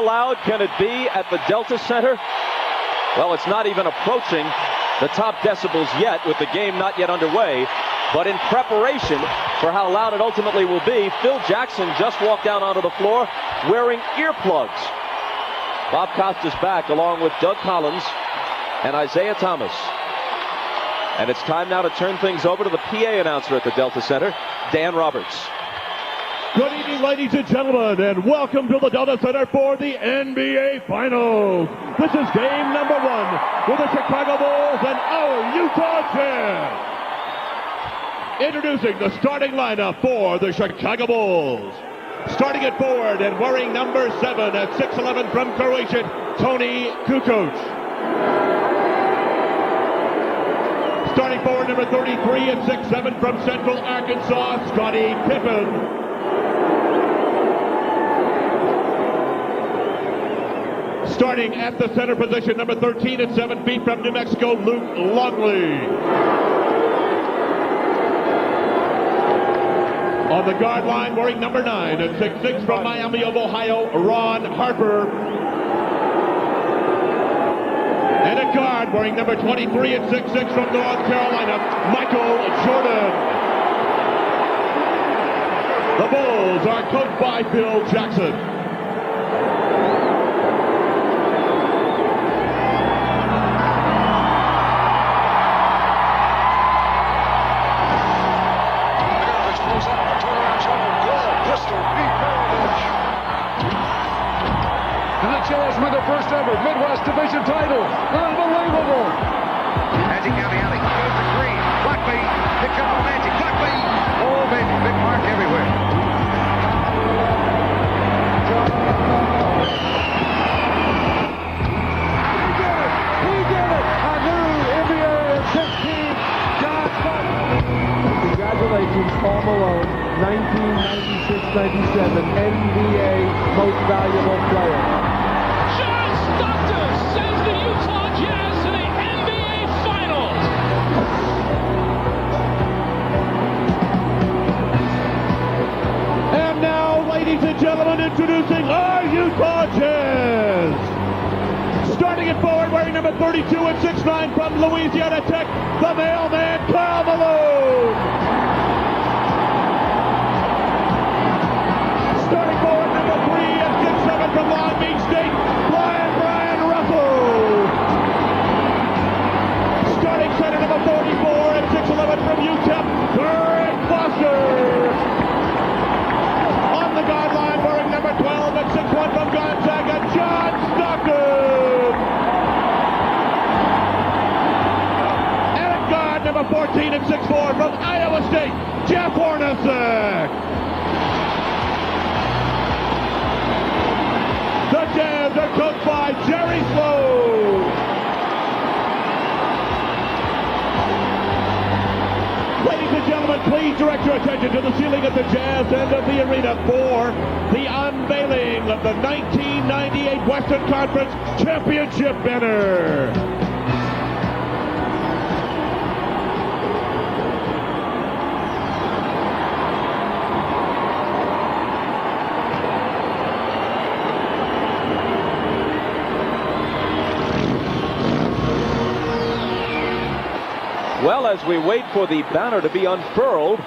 How loud can it be at the Delta Center? Well, it's not even approaching the top decibels yet, with the game not yet underway. But in preparation for how loud it ultimately will be, Phil Jackson just walked down onto the floor wearing earplugs. Bob Costas back along with Doug Collins and Isaiah Thomas. And it's time now to turn things over to the PA announcer at the Delta Center, Dan Roberts. Good evening, ladies and gentlemen, and welcome to the Delta Center for the NBA Finals. This is game number one with the Chicago Bulls and our Utah Jazz. Introducing the starting lineup for the Chicago Bulls. Starting at forward and wearing number 7 at 6'11" from Croatia, Toni Kukoc. Starting forward number 33 at 6'7" from Central Arkansas, Scottie Pippen. Starting at the center position, number 13 at 7 feet from New Mexico, Luke Longley. On the guard line, wearing number 9 at 6'6" from Miami of Ohio, Ron Harper. And at guard, wearing number 23 at 6'6" from North Carolina, Michael Jordan. The Bulls are coached by Phil Jackson. With the first ever Midwest Division title. Unbelievable. Magic down the alley. Goes to Green. Buckley. Picks up on Magic. Buckley. Oh, baby. Big mark everywhere. We did it. A new NBA 16. John Buckley. Congratulations, Paul Malone. 1996-97 NBA Most Valuable Player. Ladies and gentlemen, introducing our Utah Jazz. Starting at forward, wearing number 32 at 6'9" from Louisiana Tech, the mailman, Karl Malone. Starting forward, number 3 at 6'7" from Long Beach State, Brian Russell. Starting center, number 44 at 6'11" from UTEP, Greg Foster. On the guard line, wearing number 12 at 6'1" from Gonzaga, John Stockton. And at guard, number 14 at 6'4" from Iowa State, Jeff Hornacek. The Jazz are coached by Jerry Sloan. Ladies and gentlemen, please direct your attention to the ceiling at the Jazz end of the arena for the unveiling of the 1998 Western Conference Championship banner. Well, as we wait for the banner to be unfurled,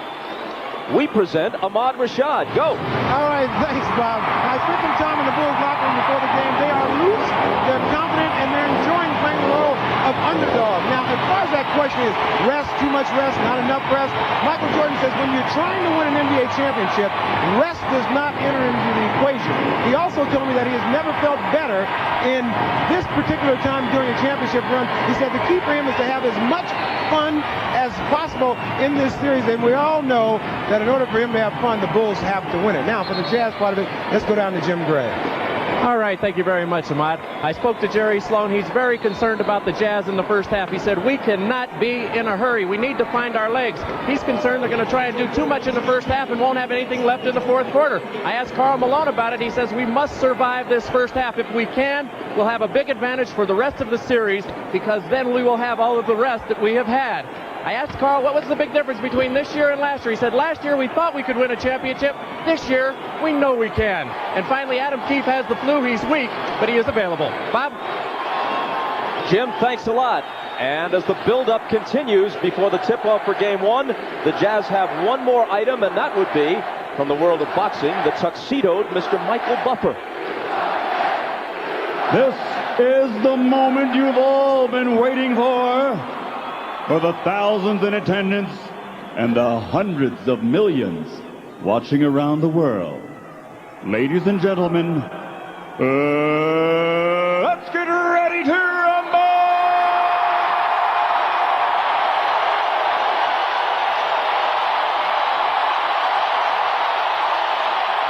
we present Ahmad Rashad. Go. All right, thanks, Bob. I spent some time in the Bulls locker room before the game. They are loose, they're confident, and they're enjoying playing the role of underdog. Now, as far as that question is rest, too much rest, not enough rest, Michael Jordan says when you're trying to win an NBA championship, rest does not enter into the equation. He also told me that he has never felt better in this particular time during a championship run. He said the key for him is to have as much fun as possible in this series, and we all know that in order for him to have fun, the Bulls have to win it. Now, for the Jazz part of it, let's go down to Jim Gray. All right, thank you very much, Ahmad. I spoke to Jerry Sloan. He's very concerned about the Jazz in the first half. He said, we cannot be in a hurry. We need to find our legs. He's concerned they're going to try and do too much in the first half and won't have anything left in the fourth quarter. I asked Karl Malone about it. He says, we must survive this first half. If we can, we'll have a big advantage for the rest of the series, because then we will have all of the rest that we have had. I asked Carl what was the big difference between this year and last year. He said last year we thought we could win a championship. This year we know we can. And finally, Adam Keefe has the flu. He's weak, but he is available. Bob? Jim, thanks a lot. And as the build-up continues before the tip-off for Game 1, the Jazz have one more item, and that would be, from the world of boxing, the tuxedoed Mr. Michael Buffer. This is the moment you've all been waiting for the thousands in attendance and the hundreds of millions watching around the world. Ladies and gentlemen, let's get ready to rumble!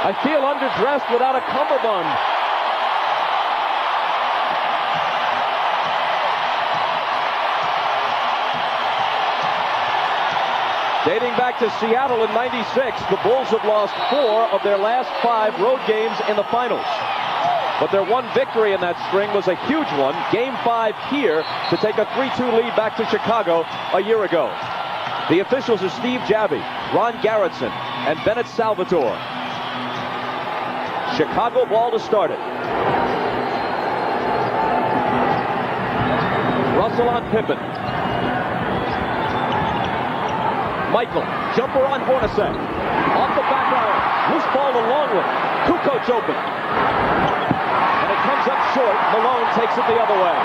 I feel underdressed without a cummerbund. Dating back to Seattle in '96, the Bulls have lost 4 of their last 5 road games in the finals. But their one victory in that string was a huge one, Game 5 here, to take a 3-2 lead back to Chicago a year ago. The officials are Steve Javie, Ron Garretson, and Bennett Salvatore. Chicago ball to start it. Russell on Pippen. Michael, jumper on Hornacek. Off the back iron. Loose ball to Longley. Kukoc open. And it comes up short. Malone takes it the other way.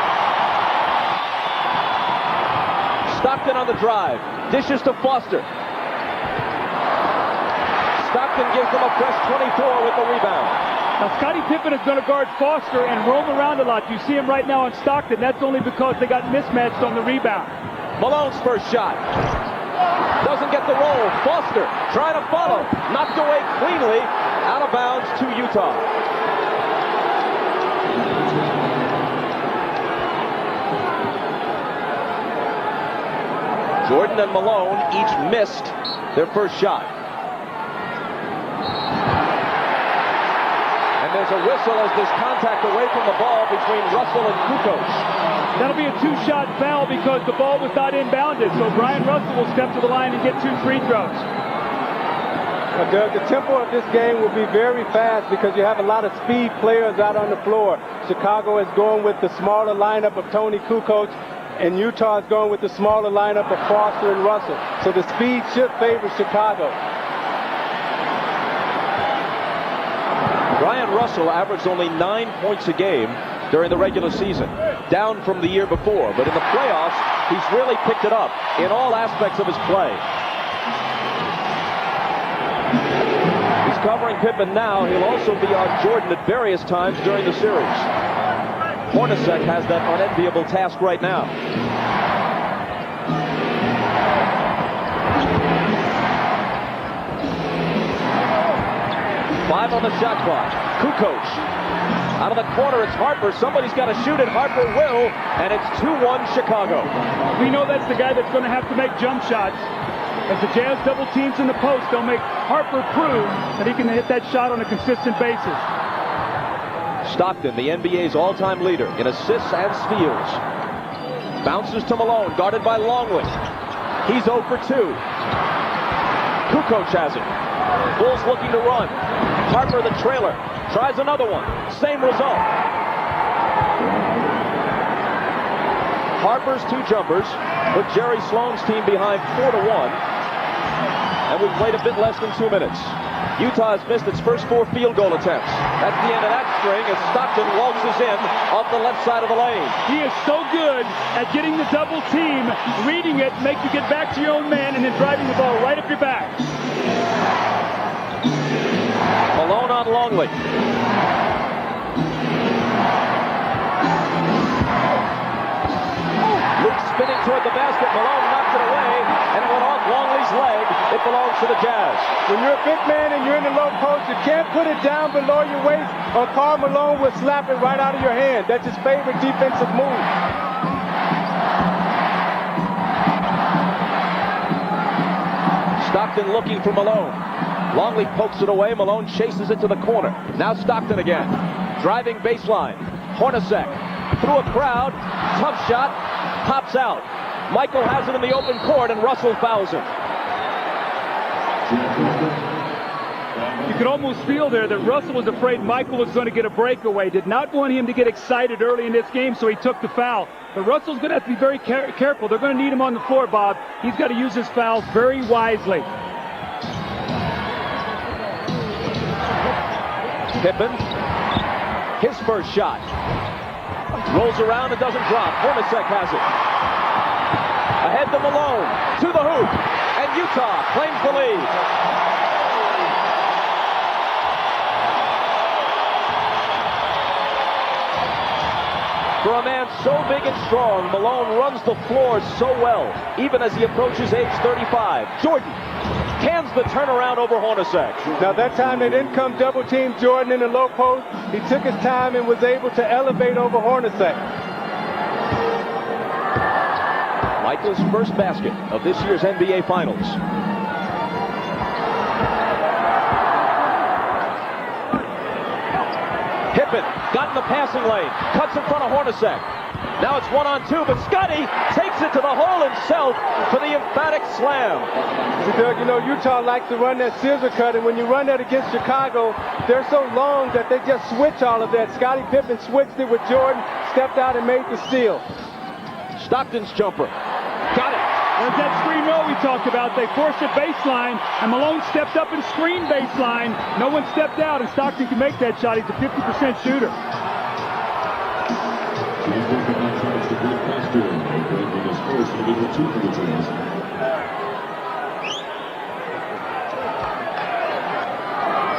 Stockton on the drive. Dishes to Foster. Stockton gives them a fresh 24 with the rebound. Now, Scottie Pippen is going to guard Foster and roam around a lot. You see him right now on Stockton. That's only because they got mismatched on the rebound. Malone's first shot. Doesn't get the roll. Foster trying to follow. Knocked away cleanly. Out of bounds to Utah. Jordan and Malone each missed their first shot. And there's a whistle as there's contact away from the ball between Russell and Kukoc. That'll be a 2-shot foul because the ball was not inbounded. So Brian Russell will step to the line and get 2 free throws. Doug, the tempo of this game will be very fast because you have a lot of speed players out on the floor. Chicago is going with the smaller lineup of Tony Kukoc, and Utah is going with the smaller lineup of Foster and Russell. So the speed should favor Chicago. Brian Russell averaged only 9 points a game during the regular season, down from the year before. But in the playoffs, he's really picked it up in all aspects of his play. He's covering Pippen now. He'll also be on Jordan at various times during the series. Hornacek has that unenviable task right now. Five on the shot clock. Kukoc. Out of the corner, it's Harper. Somebody's got to shoot it. Harper will, and it's 2-1 Chicago. We know that's the guy that's going to have to make jump shots. As the Jazz double teams in the post, they'll make Harper prove that he can hit that shot on a consistent basis. Stockton, the NBA's all-time leader in assists and steals. Bounces to Malone, guarded by Longley. He's 0 for 2. Kukoc has it. Bulls looking to run. Harper, the trailer, tries another one. Same result. Harper's 2 jumpers put Jerry Sloan's team behind 4-1. And we've played a bit less than 2 minutes. Utah has missed its first 4 field goal attempts. That's the end of that string as Stockton waltzes in off the left side of the lane. He is so good at getting the double team, reading it, make you get back to your own man, and then driving the ball right up your back. Malone on Longley. Luke spinning toward the basket. Malone knocked it away, and it went off Longley's leg. It belongs to the Jazz. When you're a big man and you're in the low post, you can't put it down below your waist, or Karl Malone will slap it right out of your hand. That's his favorite defensive move. Stockton looking for Malone. Longley pokes it away. Malone chases it to the corner. Now Stockton again. Driving baseline. Hornacek through a crowd. Tough shot. Pops out. Michael has it in the open court, and Russell fouls him. You could almost feel there that Russell was afraid Michael was going to get a breakaway, did not want him to get excited early in this game, so he took the foul. But Russell's going to have to be very careful. They're going to need him on the floor, Bob. He's got to use his fouls very wisely. Pippen, his first shot. Rolls around and doesn't drop. Hornacek has it. Ahead to Malone, to the hoop, and Utah claims the lead. For a man so big and strong, Malone runs the floor so well, even as he approaches age 35. Jordan cans the turnaround over Hornacek. Now that time they didn't come double team Jordan in the low post. He took his time and was able to elevate over Hornacek. Michael's first basket of this year's NBA Finals. Pippen got in the passing lane, cuts in front of Hornacek. Now it's 1-on-2, but Scotty takes it to the hole himself for the emphatic slam. See, Doug, you know, Utah likes to run that scissor cut, and when you run that against Chicago, they're so long that they just switch all of that. Scottie Pippen switched it with Jordan, stepped out and made the steal. Stockton's jumper. Got it. There's that screen roll we talked about. They forced it baseline, and Malone stepped up and screened baseline. No one stepped out, and Stockton can make that shot. He's a 50% shooter.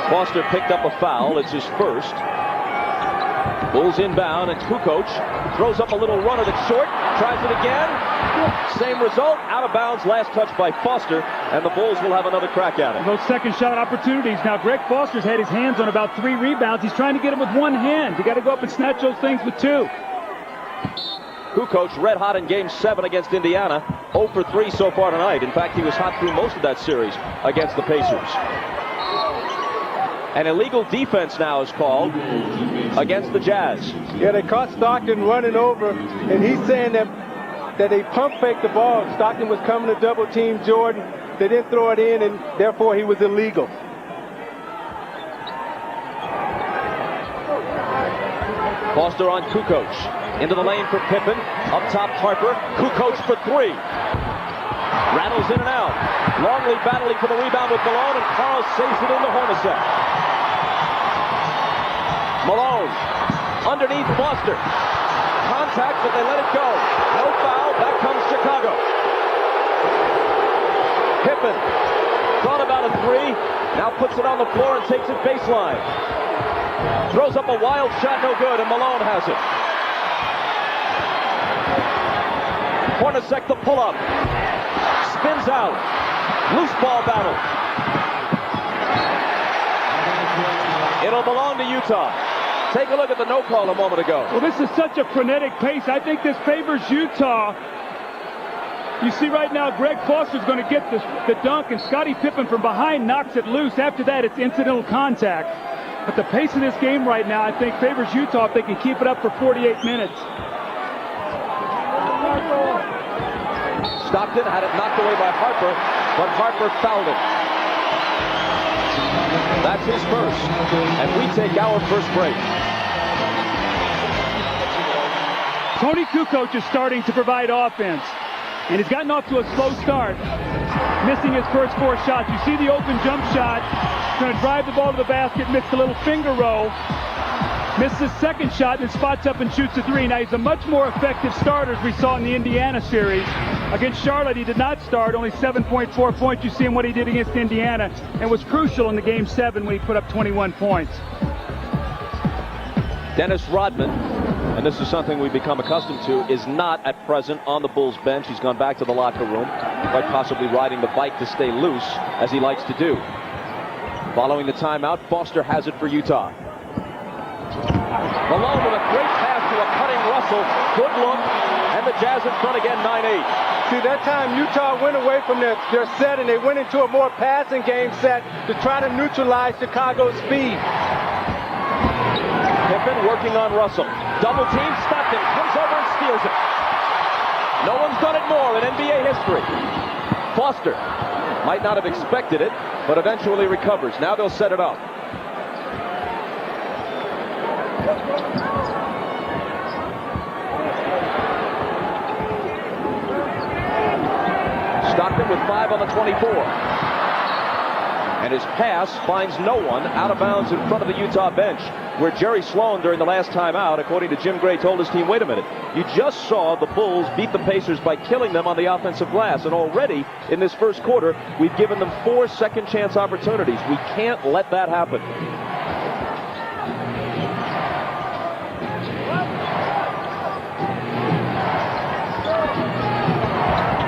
Foster picked up a foul. It's his first. Bulls inbound, and Kukoc throws up a little runner that's short. Tries it again. Same result. Out of bounds. Last touch by Foster, and the Bulls will have another crack at it. Those second shot opportunities. Now, Greg Foster's had his hands on about 3 rebounds. He's trying to get them with one hand. You got to go up and snatch those things with 2. Kukoc red hot in Game 7 against Indiana. 0 for 3 so far tonight. In fact, he was hot through most of that series against the Pacers. An illegal defense now is called against the Jazz. Yeah, they caught Stockton running over, and he's saying that they pump faked the ball. Stockton was coming to double team Jordan. They didn't throw it in, and therefore he was illegal. Foster on Kukoc. Into the lane for Pippen. Up top Harper. Kukoc for 3. Rattles in and out. Longley battling for the rebound with Malone, and Carl saves it into Hornacek. Malone underneath Foster. Contact, but they let it go. No foul. Back comes Chicago. Pippen thought about a 3. Now puts it on the floor and takes it baseline. Throws up a wild shot, no good, and Malone has it. Hornacek the pull-up. Spins out. Loose ball battle. It'll belong to Utah. Take a look at the no call a moment ago. Well, this is such a frenetic pace. I think this favors Utah. You see right now, Greg Foster's going to get the dunk, and Scottie Pippen from behind knocks it loose. After that, it's incidental contact. But the pace of this game right now, I think, favors Utah if they can keep it up for 48 minutes. Stockton had it knocked away by Harper, but Harper fouled it. That's his first, and we take our first break. Toni Kukoc is starting to provide offense, and he's gotten off to a slow start, missing his first 4 shots. You see the open jump shot, trying to drive the ball to the basket, missed a little finger roll, misses his second shot, and spots up and shoots a 3. Now he's a much more effective starter as we saw in the Indiana series. Against Charlotte, he did not start, only 7.4 points. You see him what he did against Indiana, and was crucial in the Game 7 when he put up 21 points. Dennis Rodman, and this is something we've become accustomed to, is not at present on the Bulls bench. He's gone back to the locker room, quite possibly riding the bike to stay loose, as he likes to do. Following the timeout, Foster has it for Utah. Malone with a great pass to a cutting Russell. Good look, and the Jazz in front again, 9-8. See, that time Utah went away from their set, and they went into a more passing game set to try to neutralize Chicago's speed. Pippen working on Russell. Double team, Stockton comes over and steals it. No one's done it more in NBA history. Foster might not have expected it, but eventually recovers. Now they'll set it up. Stockton with 5 on the 24. And his pass finds no one out of bounds in front of the Utah bench, where Jerry Sloan during the last time out, according to Jim Gray, told his team, wait a minute, you just saw the Bulls beat the Pacers by killing them on the offensive glass, and already in this first quarter we've given them 4 second chance opportunities. We can't let that happen.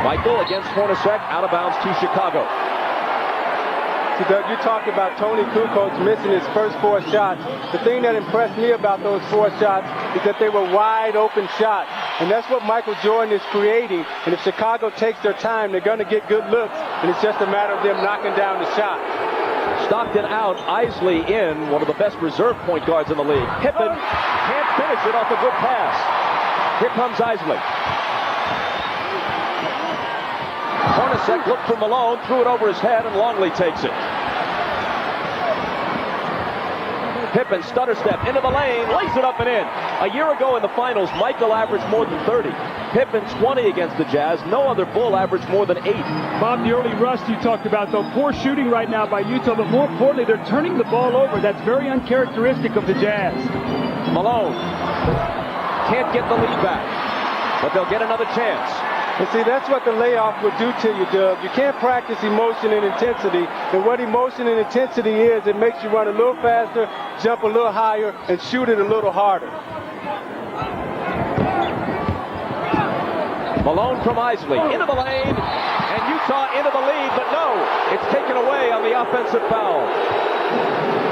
Michael against Hornacek, out of bounds to Chicago. See, Doug, you talked about Tony Kukoc missing his first 4 shots. The thing that impressed me about those 4 shots is that they were wide open shots. And that's what Michael Jordan is creating. And if Chicago takes their time, they're going to get good looks. And it's just a matter of them knocking down the shot. Stockton out, Isley in, one of the best reserve point guards in the league. Pippen can't finish it off a good pass. Here comes Isley. Hornacek looked for Malone, threw it over his head, and Longley takes it. Pippen stutter step into the lane, lays it up and in. A year ago in the finals, Michael averaged more than 30. Pippen 20 against the Jazz. No other Bull averaged more than 8. Bob, the early rust you talked about, though, poor shooting right now by Utah, but more importantly, they're turning the ball over. That's very uncharacteristic of the Jazz. Malone can't get the lead back, but they'll get another chance. And see, that's what the layoff would do to you, Doug. You can't practice emotion and intensity. And what emotion and intensity is, it makes you run a little faster, jump a little higher, and shoot it a little harder. Malone from Isley into the lane, and Utah into the lead, but no, it's taken away on the offensive foul.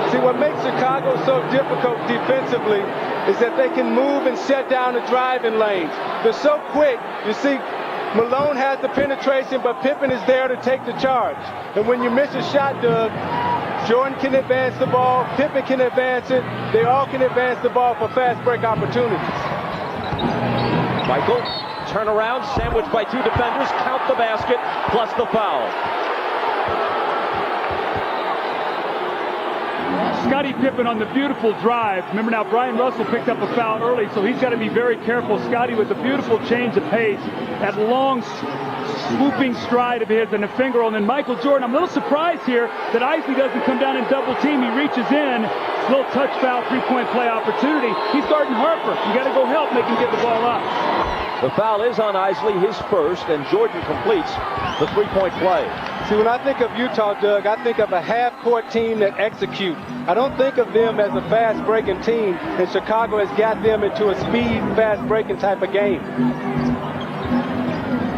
See, what makes Chicago so difficult defensively is that they can move and shut down the driving lanes. They're so quick. You see, Malone has the penetration, but Pippen is there to take the charge. And when you miss a shot, Doug, Jordan can advance the ball, Pippen can advance it. They all can advance the ball for fast break opportunities. Michael, turn around, sandwiched by 2 defenders, count the basket, plus the foul. Scottie Pippen on the beautiful drive. Remember now, Brian Russell picked up a foul early, so he's got to be very careful. Scottie with a beautiful change of pace, that long swooping stride of his and a finger roll. And then Michael Jordan, I'm a little surprised here that Isley doesn't come down and double team. He reaches in, little touch foul, 3-point play opportunity. He's guarding Harper. You got to go help, make him get the ball up. The foul is on Isley, his first, and Jordan completes the 3-point play. See, when I think of Utah, Doug, I think of a half-court team that execute. I don't think of them as a fast-breaking team, and Chicago has got them into a speed, fast-breaking type of game.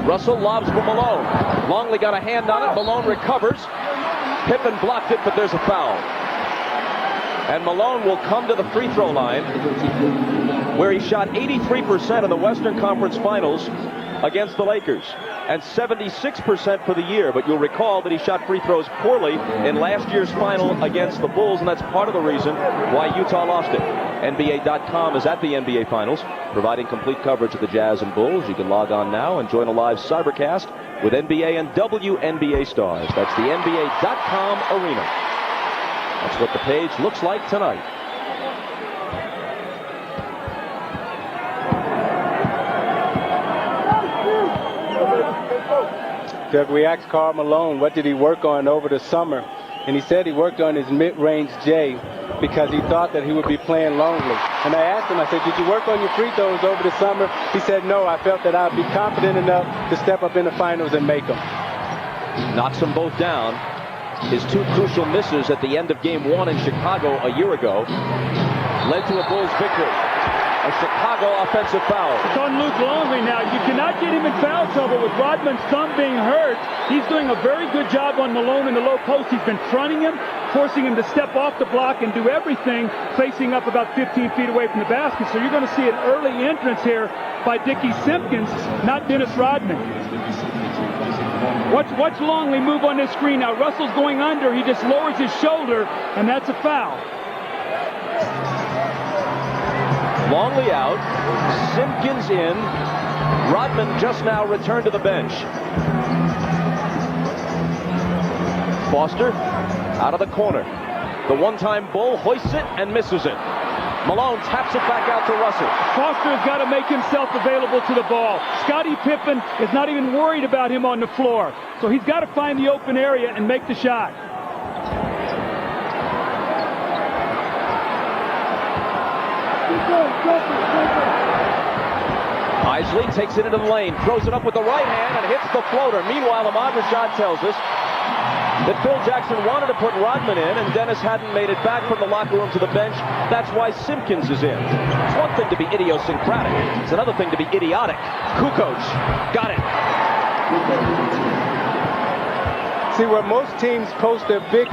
Russell lobs for Malone. Longley got a hand on it. Malone recovers. Pippen blocked it, but there's a foul. And Malone will come to the free throw line, where he shot 83% in the Western Conference Finals against the Lakers, and 76% for the year. But you'll recall that he shot free throws poorly in last year's final against the Bulls, and that's part of the reason why Utah lost it. NBA.com is at the NBA Finals, providing complete coverage of the Jazz and Bulls. You can log on now and join a live cybercast with NBA and WNBA stars. That's the NBA.com arena. That's what the page looks like tonight. Doug, we asked Karl Malone what did he work on over the summer, and he said he worked on his mid-range J because he thought that he would be playing Longley. And I asked him, I said, did you work on your free throws over the summer? He said, no, I felt that I'd be confident enough to step up in the finals and make them. Knocks them both down. His 2 crucial misses at the end of Game 1 in Chicago a year ago led to a Bulls victory. A Chicago offensive foul. It's on Luke Longley now. You cannot get him in foul trouble with Rodman's thumb being hurt. He's doing a very good job on Malone in the low post. He's been fronting him, forcing him to step off the block and do everything facing up about 15 feet away from the basket. So you're going to see an early entrance here by Dickie Simpkins, not Dennis Rodman. Watch Longley move on this screen now. Russell's going under. He just lowers his shoulder, and that's a foul. Longley out, Simpkins in, Rodman just now returned to the bench. Foster out of the corner. The one-time Bull hoists it and misses it. Malone taps it back out to Russell. Foster has got to make himself available to the ball. Scottie Pippen is not even worried about him on the floor. So he's got to find the open area and make the shot. Isley takes it into the lane, throws it up with the right hand and hits the floater. Meanwhile, Ahmad Rashad tells us that Phil Jackson wanted to put Rodman in, and Dennis hadn't made it back from the locker room to the bench. That's why Simpkins is in. It's one thing to be idiosyncratic. It's another thing to be idiotic. Kukoc got it. See, where most teams post their big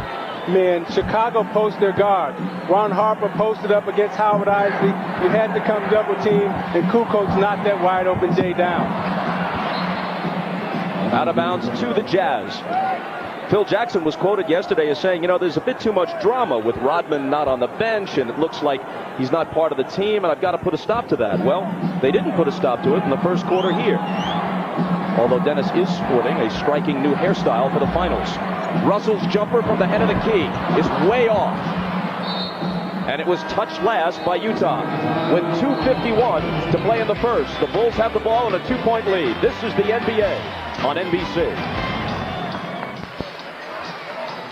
men, Chicago posts their guard. Ron Harper posted up against Howard Isley. You had to come double team, and Kukoc knocked that wide open Jay down. Out of bounds to the Jazz. Phil Jackson was quoted yesterday as saying, you know, there's a bit too much drama with Rodman not on the bench, and it looks like he's not part of the team, and I've got to put a stop to that. Well, they didn't put a stop to it in the first quarter here. Although Dennis is sporting a striking new hairstyle for the finals. Russell's jumper from the head of the key is way off. And it was touched last by Utah. With 2:51 to play in the first, the Bulls have the ball in a 2-point lead. This is the NBA on NBC.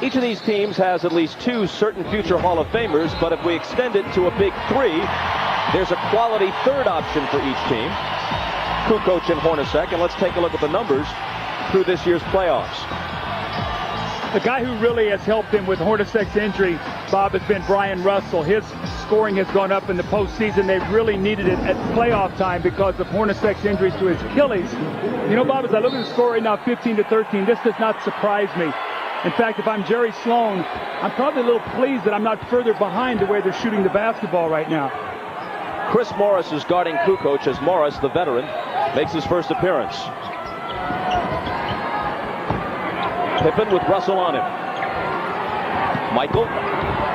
Each of these teams has at least 2 certain future Hall of Famers, but if we extend it to a big 3, there's a quality third option for each team. Kukoc and Hornacek, and let's take a look at the numbers through this year's playoffs. The guy who really has helped him with Hornacek's injury, Bob, has been Brian Russell. His scoring has gone up in the postseason. They've really needed it at playoff time because of Hornacek's injuries to his Achilles. You know, Bob, as I look at the score right now, 15-13, this does not surprise me. In fact, if I'm Jerry Sloan, I'm probably a little pleased that I'm not further behind the way they're shooting the basketball right now. Chris Morris is guarding Kukoc as Morris, the veteran, makes his first appearance. Pippen with Russell on him. Michael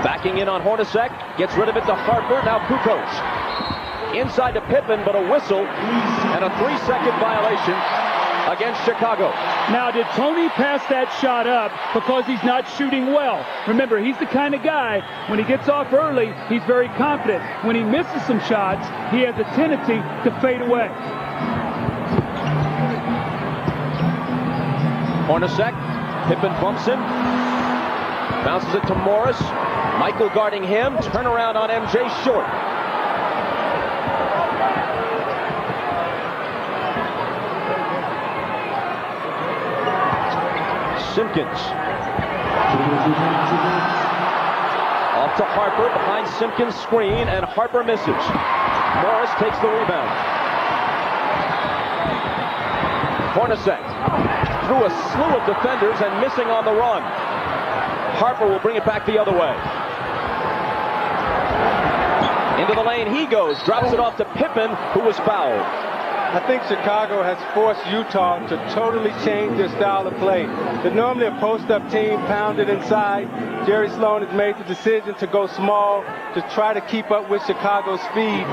backing in on Hornacek, gets rid of it to Harper, now Kukoc. Inside to Pippen, but a whistle and a 3-second violation against Chicago. Now, did Tony pass that shot up because he's not shooting well? Remember, he's the kind of guy, when he gets off early, he's very confident. When he misses some shots, he has a tendency to fade away. Hornacek, Pippen bumps him, bounces it to Morris. Michael guarding him, turnaround on MJ short. Simpkins. Off to Harper, behind Simpkins' screen, and Harper misses. Morris takes the rebound. Hornacek through a slew of defenders and missing on the run. Harper will bring it back the other way. Into the lane he goes, drops it off to Pippen, who was fouled. I think Chicago has forced Utah to totally change their style of play. They're normally a post-up team, pounded inside. Jerry Sloan has made the decision to go small to try to keep up with Chicago's speed.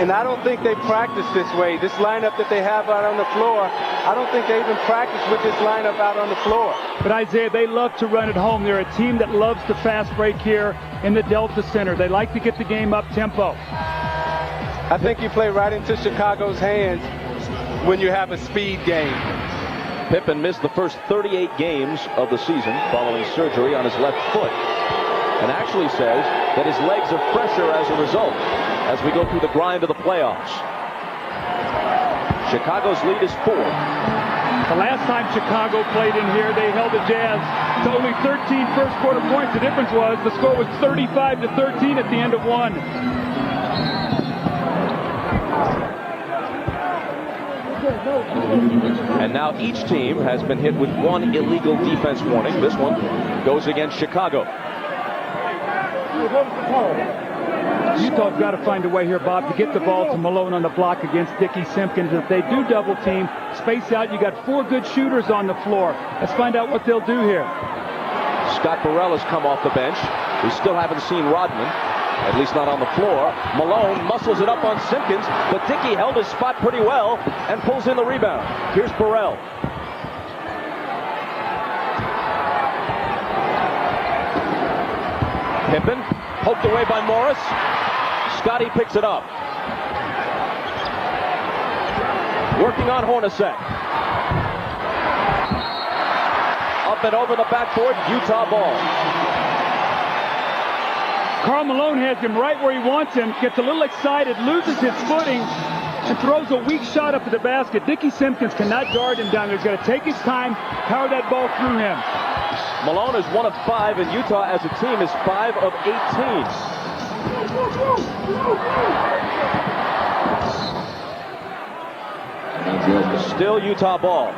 And I don't think they practice this way. This lineup that they have out on the floor, I don't think they even practice with this lineup out on the floor. But Isaiah, they love to run at home. They're a team that loves to fast break here in the Delta Center. They like to get the game up tempo. I think you play right into Chicago's hands when you have a speed game. Pippen missed the first 38 games of the season following surgery on his left foot, and actually says that his legs are fresher as a result as we go through the grind of the playoffs. Chicago's lead is 4. The last time Chicago played in here, they held the Jazz to only 13 first quarter points. The difference was the score was 35-13 at the end of one. And now each team has been hit with one illegal defense warning. This one goes against Chicago. Utah's got to find a way here, Bob, to get the ball to Malone on the block against Dickie Simpkins. If they do double team, space out, you got 4 good shooters on the floor. Let's find out what they'll do here. Scott Burrell has come off the bench. We still haven't seen Rodman. At least not on the floor. Malone muscles it up on Simpkins, but Dickey held his spot pretty well and pulls in the rebound. Here's Burrell. Pippen, poked away by Morris. Scotty picks it up. Working on Hornacek. Up and over the backboard, Utah ball. Karl Malone has him right where he wants him, gets a little excited, loses his footing, and throws a weak shot up to the basket. Dickey Simpkins cannot guard him down there. He's got to take his time, power that ball through him. Malone is 1 of 5, and Utah as a team is 5 of 18. Still Utah ball.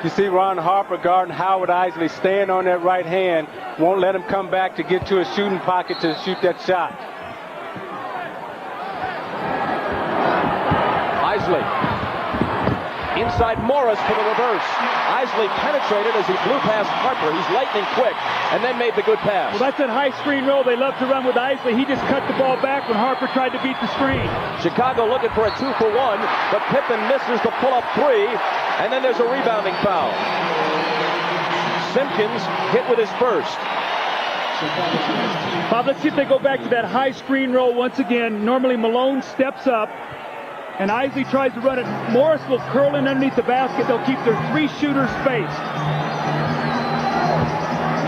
You see Ron Harper guarding Howard Eisley, staying on that right hand, won't let him come back to get to his shooting pocket to shoot that shot. Eisley. Inside Morris for the reverse. Eisley penetrated as he blew past Harper. He's lightning quick, and then made the good pass. Well, that's that high screen roll they love to run with Eisley. He just cut the ball back when Harper tried to beat the screen. Chicago looking for a 2-for-1, but Pippen misses the pull-up 3, and then there's a rebounding foul. Simpkins hit with his first. Bob, let's see if they go back to that high screen roll once again. Normally Malone steps up, and Eisley tries to run it. Morris will curl in underneath the basket. They'll keep their 3 shooters spaced.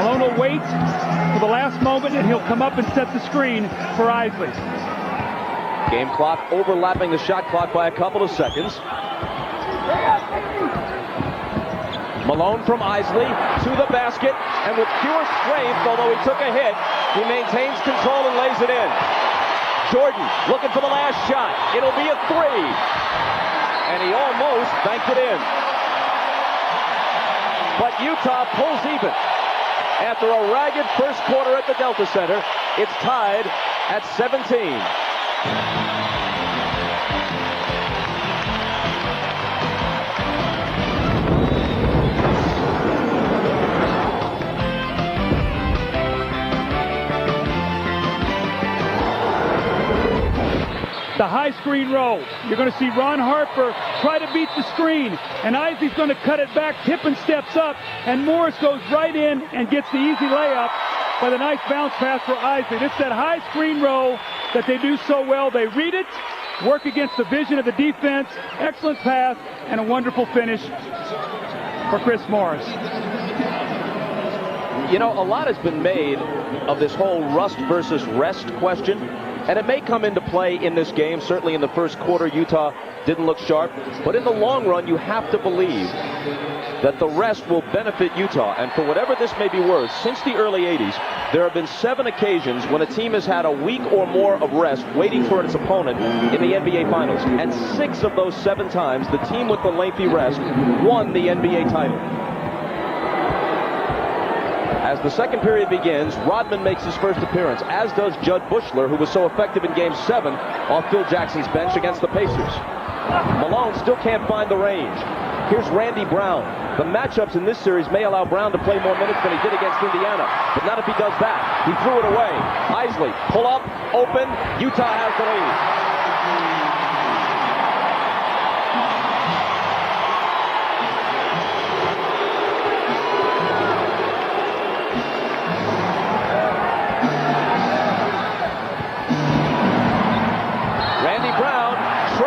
Malone will wait for the last moment, and he'll come up and set the screen for Eisley. Game clock overlapping the shot clock by a couple of seconds. Malone from Eisley to the basket, and with pure strength, although he took a hit, he maintains control and lays it in. Jordan looking for the last shot. It'll be a 3. And he almost banked it in. But Utah pulls even. After a ragged first quarter at the Delta Center, it's tied at 17. The high screen roll. You're going to see Ron Harper try to beat the screen, and Eisley's going to cut it back. Pippen steps up, and Morris goes right in and gets the easy layup by the nice bounce pass for Eisley. It's that high screen roll that they do so well. They read it, work against the vision of the defense, excellent pass, and a wonderful finish for Chris Morris. You know, a lot has been made of this whole rust versus rest question. And it may come into play in this game. Certainly in the first quarter, Utah didn't look sharp. But in the long run, you have to believe that the rest will benefit Utah. And for whatever this may be worth, since the early 80s, there have been 7 occasions when a team has had a week or more of rest waiting for its opponent in the NBA Finals. And 6 of those 7 times, the team with the lengthy rest won the NBA title. As the second period begins, Rodman makes his first appearance, as does Judd Bushler, who was so effective in Game 7 off Phil Jackson's bench against the Pacers. Malone still can't find the range. Here's Randy Brown. The matchups in this series may allow Brown to play more minutes than he did against Indiana, but not if he does that. He threw it away. Eisley, pull up, open. Utah has the lead.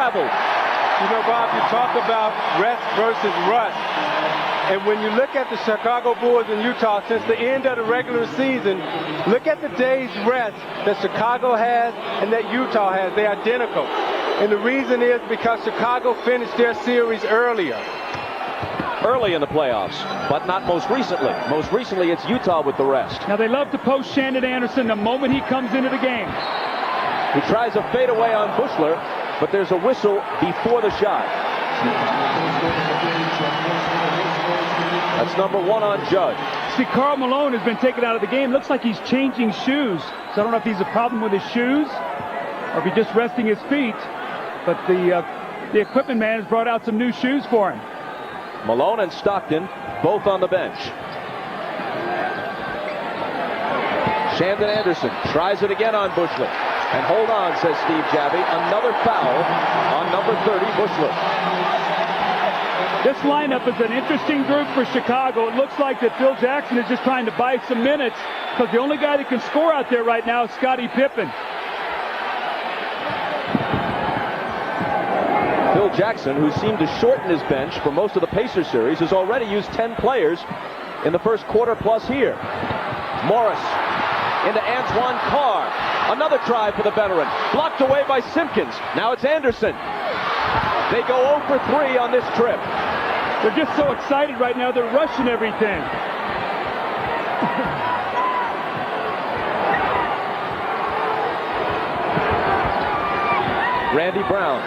You know, Bob, you talk about rest versus rust. And when you look at the Chicago Bulls in Utah since the end of the regular season, look at the days rest that Chicago has and that Utah has. They're identical. And the reason is because Chicago finished their series early in the playoffs, but not most recently. Most recently, it's Utah with the rest. Now, they love to post Shandon Anderson the moment he comes into the game. He tries a fadeaway on Bushler, but there's a whistle before the shot. That's number 1 on Judd. See, Karl Malone has been taken out of the game. Looks like he's changing shoes. So I don't know if he's a problem with his shoes or if he's just resting his feet. But the equipment man has brought out some new shoes for him. Malone and Stockton both on the bench. Shandon Anderson tries it again on Bushler. And hold on, says Steve Javie. Another foul on number 30, Bushler. This lineup is an interesting group for Chicago. It looks like that Phil Jackson is just trying to buy some minutes because the only guy that can score out there right now is Scottie Pippen. Phil Jackson, who seemed to shorten his bench for most of the Pacers series, has already used 10 players in the first quarter plus here. Morris into Antoine Carr. Another try for the veteran. Blocked away by Simpkins. Now it's Anderson. They go 0 for 3 on this trip. They're just so excited right now. They're rushing everything. Randy Brown.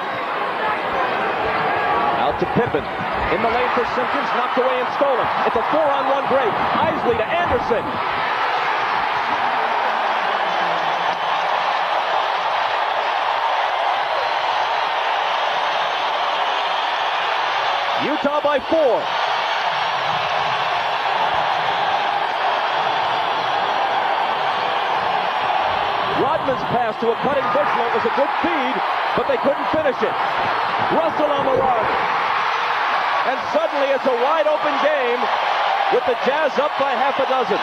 Out to Pippen. In the lane for Simpkins. Knocked away and stolen. It's a 4-on-1 break. Isley to Anderson. Utah by 4. Rodman's pass to a cutting Bushler was a good feed, but they couldn't finish it. Russell on the run. And suddenly it's a wide open game with the Jazz up by half a dozen.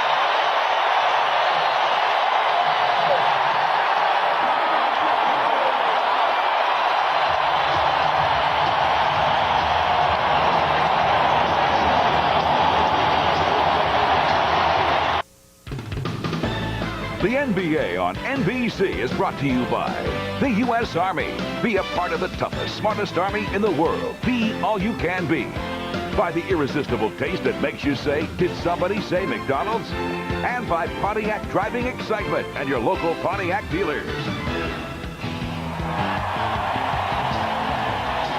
The NBA on NBC is brought to you by the U.S. Army. Be a part of the toughest, smartest army in the world. Be all you can be. By the irresistible taste that makes you say, did somebody say McDonald's? And by Pontiac Driving Excitement and your local Pontiac dealers.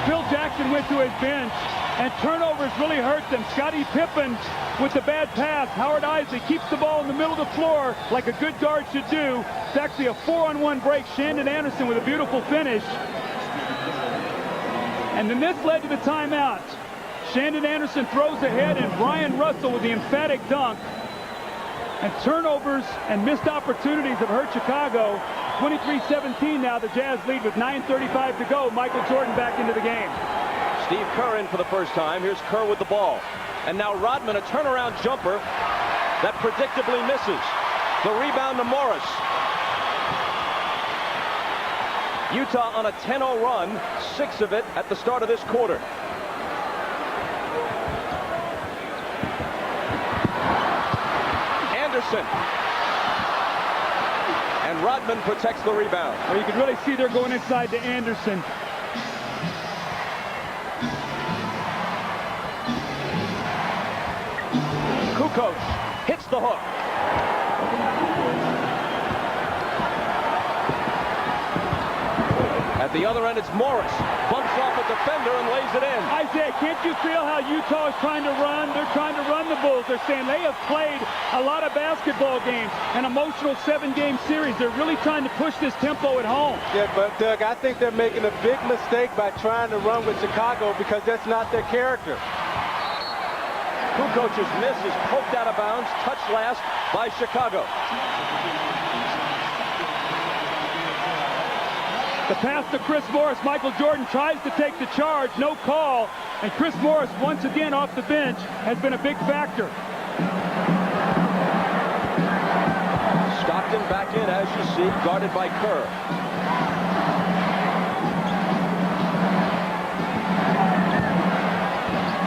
Phil Jackson went to his bench, and turnovers really hurt them. Scottie Pippen with the bad pass. Howard Isley keeps the ball in the middle of the floor like a good guard should do. It's actually a 4-on-1 break. Shandon Anderson with a beautiful finish. And then this led to the timeout. Shandon Anderson throws ahead, and Brian Russell with the emphatic dunk. And turnovers and missed opportunities have hurt Chicago. 23-17 now. The Jazz lead with 9:35 to go. Michael Jordan back into the game. Steve Kerr in for the first time. Here's Kerr with the ball. And now Rodman, a turnaround jumper that predictably misses. The rebound to Morris. Utah on a 10-0 run, 6 of it at the start of this quarter. Anderson. And Rodman protects the rebound. Well, you can really see they're going inside to Anderson. Kukoc hits the hook. At the other end, it's Morris. Bumps off a defender and lays it in. Isaiah, can't you feel how Utah is trying to run? They're trying to run the Bulls. They're saying they have played a lot of basketball games, an emotional 7-game series. They're really trying to push this tempo at home. Yeah, but Doug, I think they're making a big mistake by trying to run with Chicago because that's not their character. Kukoc's miss is poked out of bounds, touched last by Chicago. The pass to Chris Morris. Michael Jordan tries to take the charge. No call. And Chris Morris, once again off the bench, has been a big factor. Stockton back in, as you see, guarded by Kerr.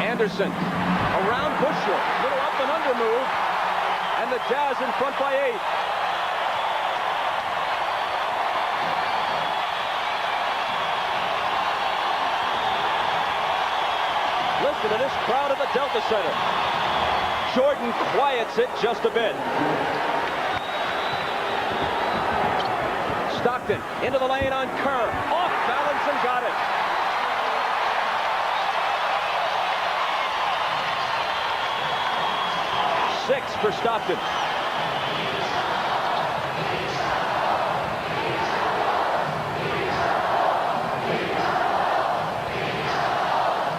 Anderson around Bushler. Little up and under move. And the Jazz in front by 8. Listen to this crowd at the Delta Center. Jordan quiets it just a bit. Stockton into the lane on Kerr. Off balance and got it. Six for Stockton.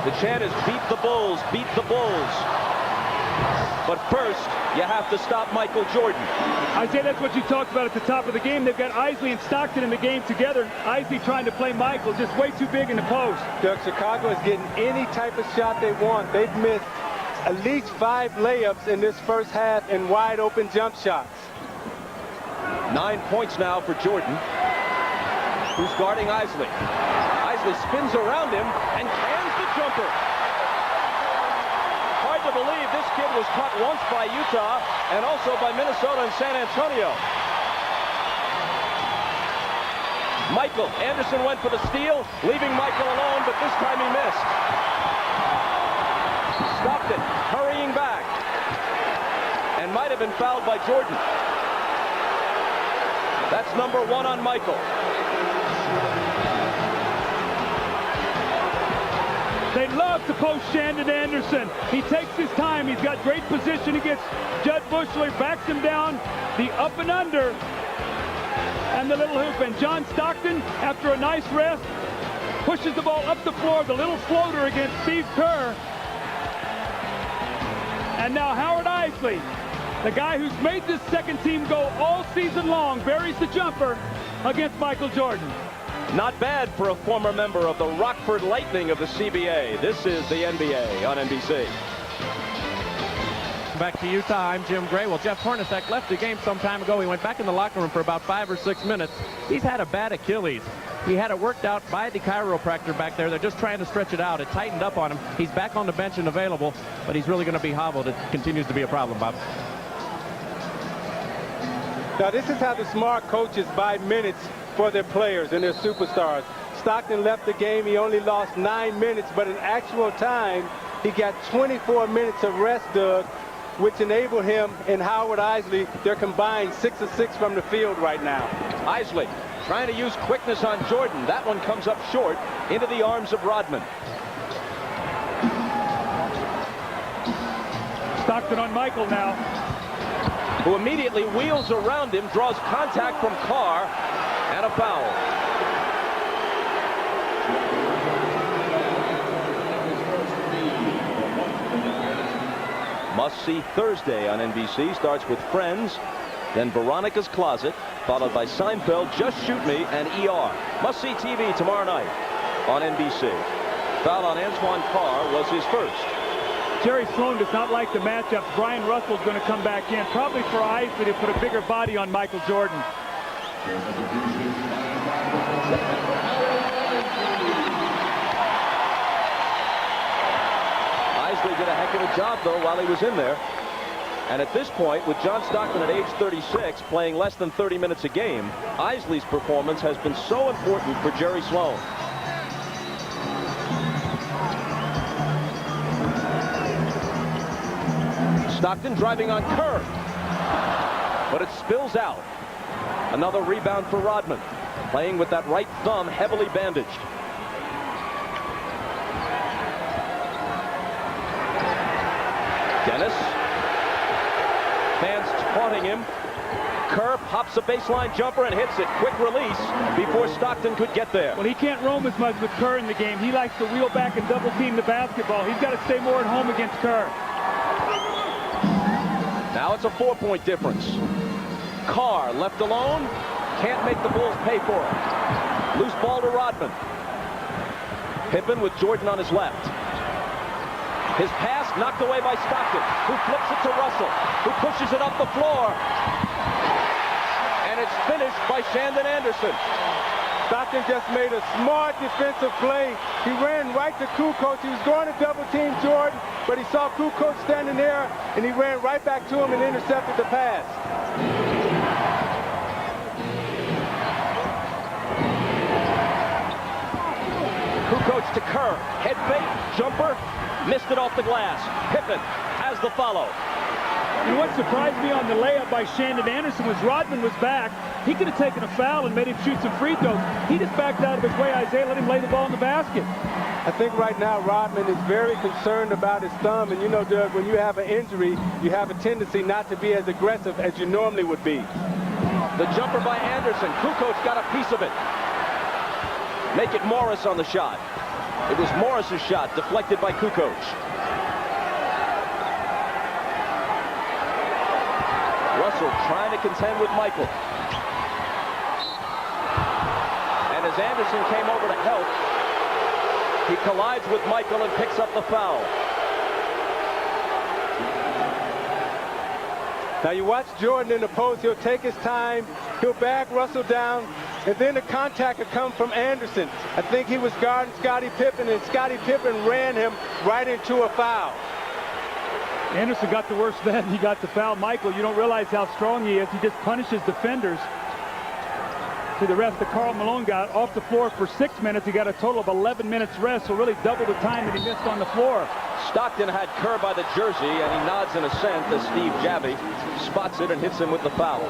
The chant is beat the Bulls, beat the Bulls. But first, you have to stop Michael Jordan. Isaiah, that's what you talked about at the top of the game. They've got Isley and Stockton in the game together. Isley trying to play Michael, just way too big in the post. Doug, Chicago is getting any type of shot they want. They've missed at least 5 layups in this first half and wide open jump shots. 9 points now for Jordan, who's guarding Isley. Isley spins around him and cans the jumper. Hard to believe this kid was caught once by Utah and also by Minnesota and San Antonio. Michael, Anderson went for the steal, leaving Michael alone, but this time he missed. Stockton hurrying back and might have been fouled by Jordan. That's number 1 on Michael. They love to post Shandon Anderson. He takes his time. He's got great position against Judd Bushler. Backs him down. The up and under. And the little hoop. And John Stockton, after a nice rest, pushes the ball up the floor. The little floater against Steve Kerr. And now Howard Isley, the guy who's made this second team go all season long, buries the jumper against Michael Jordan. Not bad for a former member of the Rockford Lightning of the CBA. This is the NBA on NBC. Back to Utah, I'm Jim Gray. Well, Jeff Hornacek left the game some time ago. He went back in the locker room for about 5 or 6 minutes. He's had a bad Achilles. He had it worked out by the chiropractor back there. They're just trying to stretch it out. It tightened up on him. He's back on the bench and available, but he's really going to be hobbled. It continues to be a problem, Bob. Now, this is how the smart coaches buy minutes for their players and their superstars. Stockton left the game. He only lost 9 minutes, but in actual time, he got 24 minutes of rest, Doug, which enabled him and Howard Isley, they're combined 6 of 6 from the field right now. Isley trying to use quickness on Jordan. That one comes up short into the arms of Rodman. Stockton on Michael now. Who immediately wheels around him, draws contact from Carr, and a foul. Must See Thursday on NBC starts with Friends, then Veronica's Closet, followed by Seinfeld, Just Shoot Me, and ER. Must See TV tomorrow night on NBC. Foul on Antoine Carr was his first. Jerry Sloan does not like the matchup. Brian Russell's going to come back in, probably for Isley to put a bigger body on Michael Jordan. Isley did a heck of a job, though, while he was in there. And at this point, with John Stockton at age 36, playing less than 30 minutes a game, Isley's performance has been so important for Jerry Sloan. Stockton driving on Kerr, but it spills out. Another rebound for Rodman, playing with that right thumb heavily bandaged. Dennis, fans taunting him. Kerr pops a baseline jumper and hits it. Quick release before Stockton could get there. Well, he can't roam as much with Kerr in the game. He likes to wheel back and double team the basketball. He's got to stay more at home against Kerr. Now it's a 4-point difference. Carr left alone. Can't make the Bulls pay for it. Loose ball to Rodman. Pippen with Jordan on his left. His pass knocked away by Stockton, who flips it to Russell, who pushes it up the floor. And it's finished by Shandon Anderson. Stockton just made a smart defensive play. He ran right to Kukoc. He was going to double team Jordan, but he saw Kukoc standing there, and he ran right back to him and intercepted the pass. Kukoc to Kerr. Head fake, jumper, missed it off the glass. Pippen has the follow. And what surprised me on the layup by Shandon Anderson was Rodman was back. He could have taken a foul and made him shoot some free throws. He just backed out of his way. Isaiah let him lay the ball in the basket. I think right now Rodman is very concerned about his thumb. And you know, Doug, when you have an injury, you have a tendency not to be as aggressive as you normally would be. The jumper by Anderson. Kukoc got a piece of it. Make it Morris on the shot. It was Morris's shot, deflected by Kukoc. Russell trying to contend with Michael. And as Anderson came over to help, he collides with Michael and picks up the foul. Now you watch Jordan in the post. He'll take his time. He'll bag Russell down. And then the contact will come from Anderson. I think he was guarding Scottie Pippen, and Scottie Pippen ran him right into a foul. Anderson got the worst of that, and he got the foul. Michael, you don't realize how strong he is. He just punishes defenders. To the rest, Karl Malone got off the floor for 6 minutes. He got a total of 11 minutes rest, so really double the time that he missed on the floor. Stockton had Kerr by the jersey, and he nods in assent as Steve Javie spots it and hits him with the foul.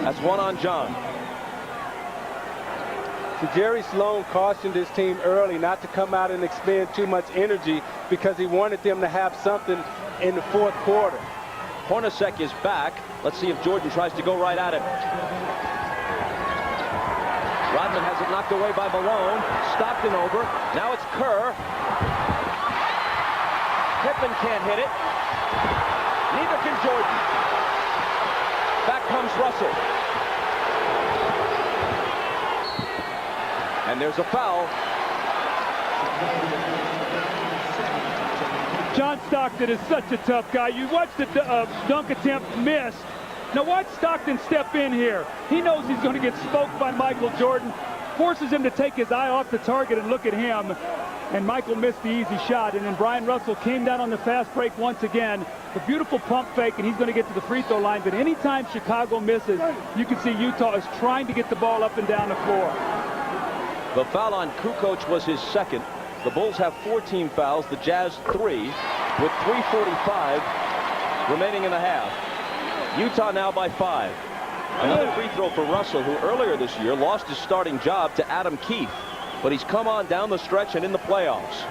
That's one on John. So Jerry Sloan cautioned his team early not to come out and expend too much energy because he wanted them to have something in the fourth quarter. Hornacek is back. Let's see if Jordan tries to go right at it. Rodman has it knocked away by Malone. Stockton over. Now it's Kerr. Pippen can't hit it. Neither can Jordan. Back comes Russell. And there's a foul. John Stockton is such a tough guy. You watch the dunk attempt miss. Now watch Stockton step in here. He knows he's going to get smoked by Michael Jordan. Forces him to take his eye off the target and look at him. And Michael missed the easy shot. And then Brian Russell came down on the fast break once again. A beautiful pump fake, and he's going to get to the free throw line. But anytime Chicago misses, you can see Utah is trying to get the ball up and down the floor. The foul on Kukoc was his second. The Bulls have 14 fouls, the Jazz 3, with 3:45 remaining in the half. Utah now by 5. Another free throw for Russell, who earlier this year lost his starting job to Adam Keefe, but he's come on down the stretch and in the playoffs.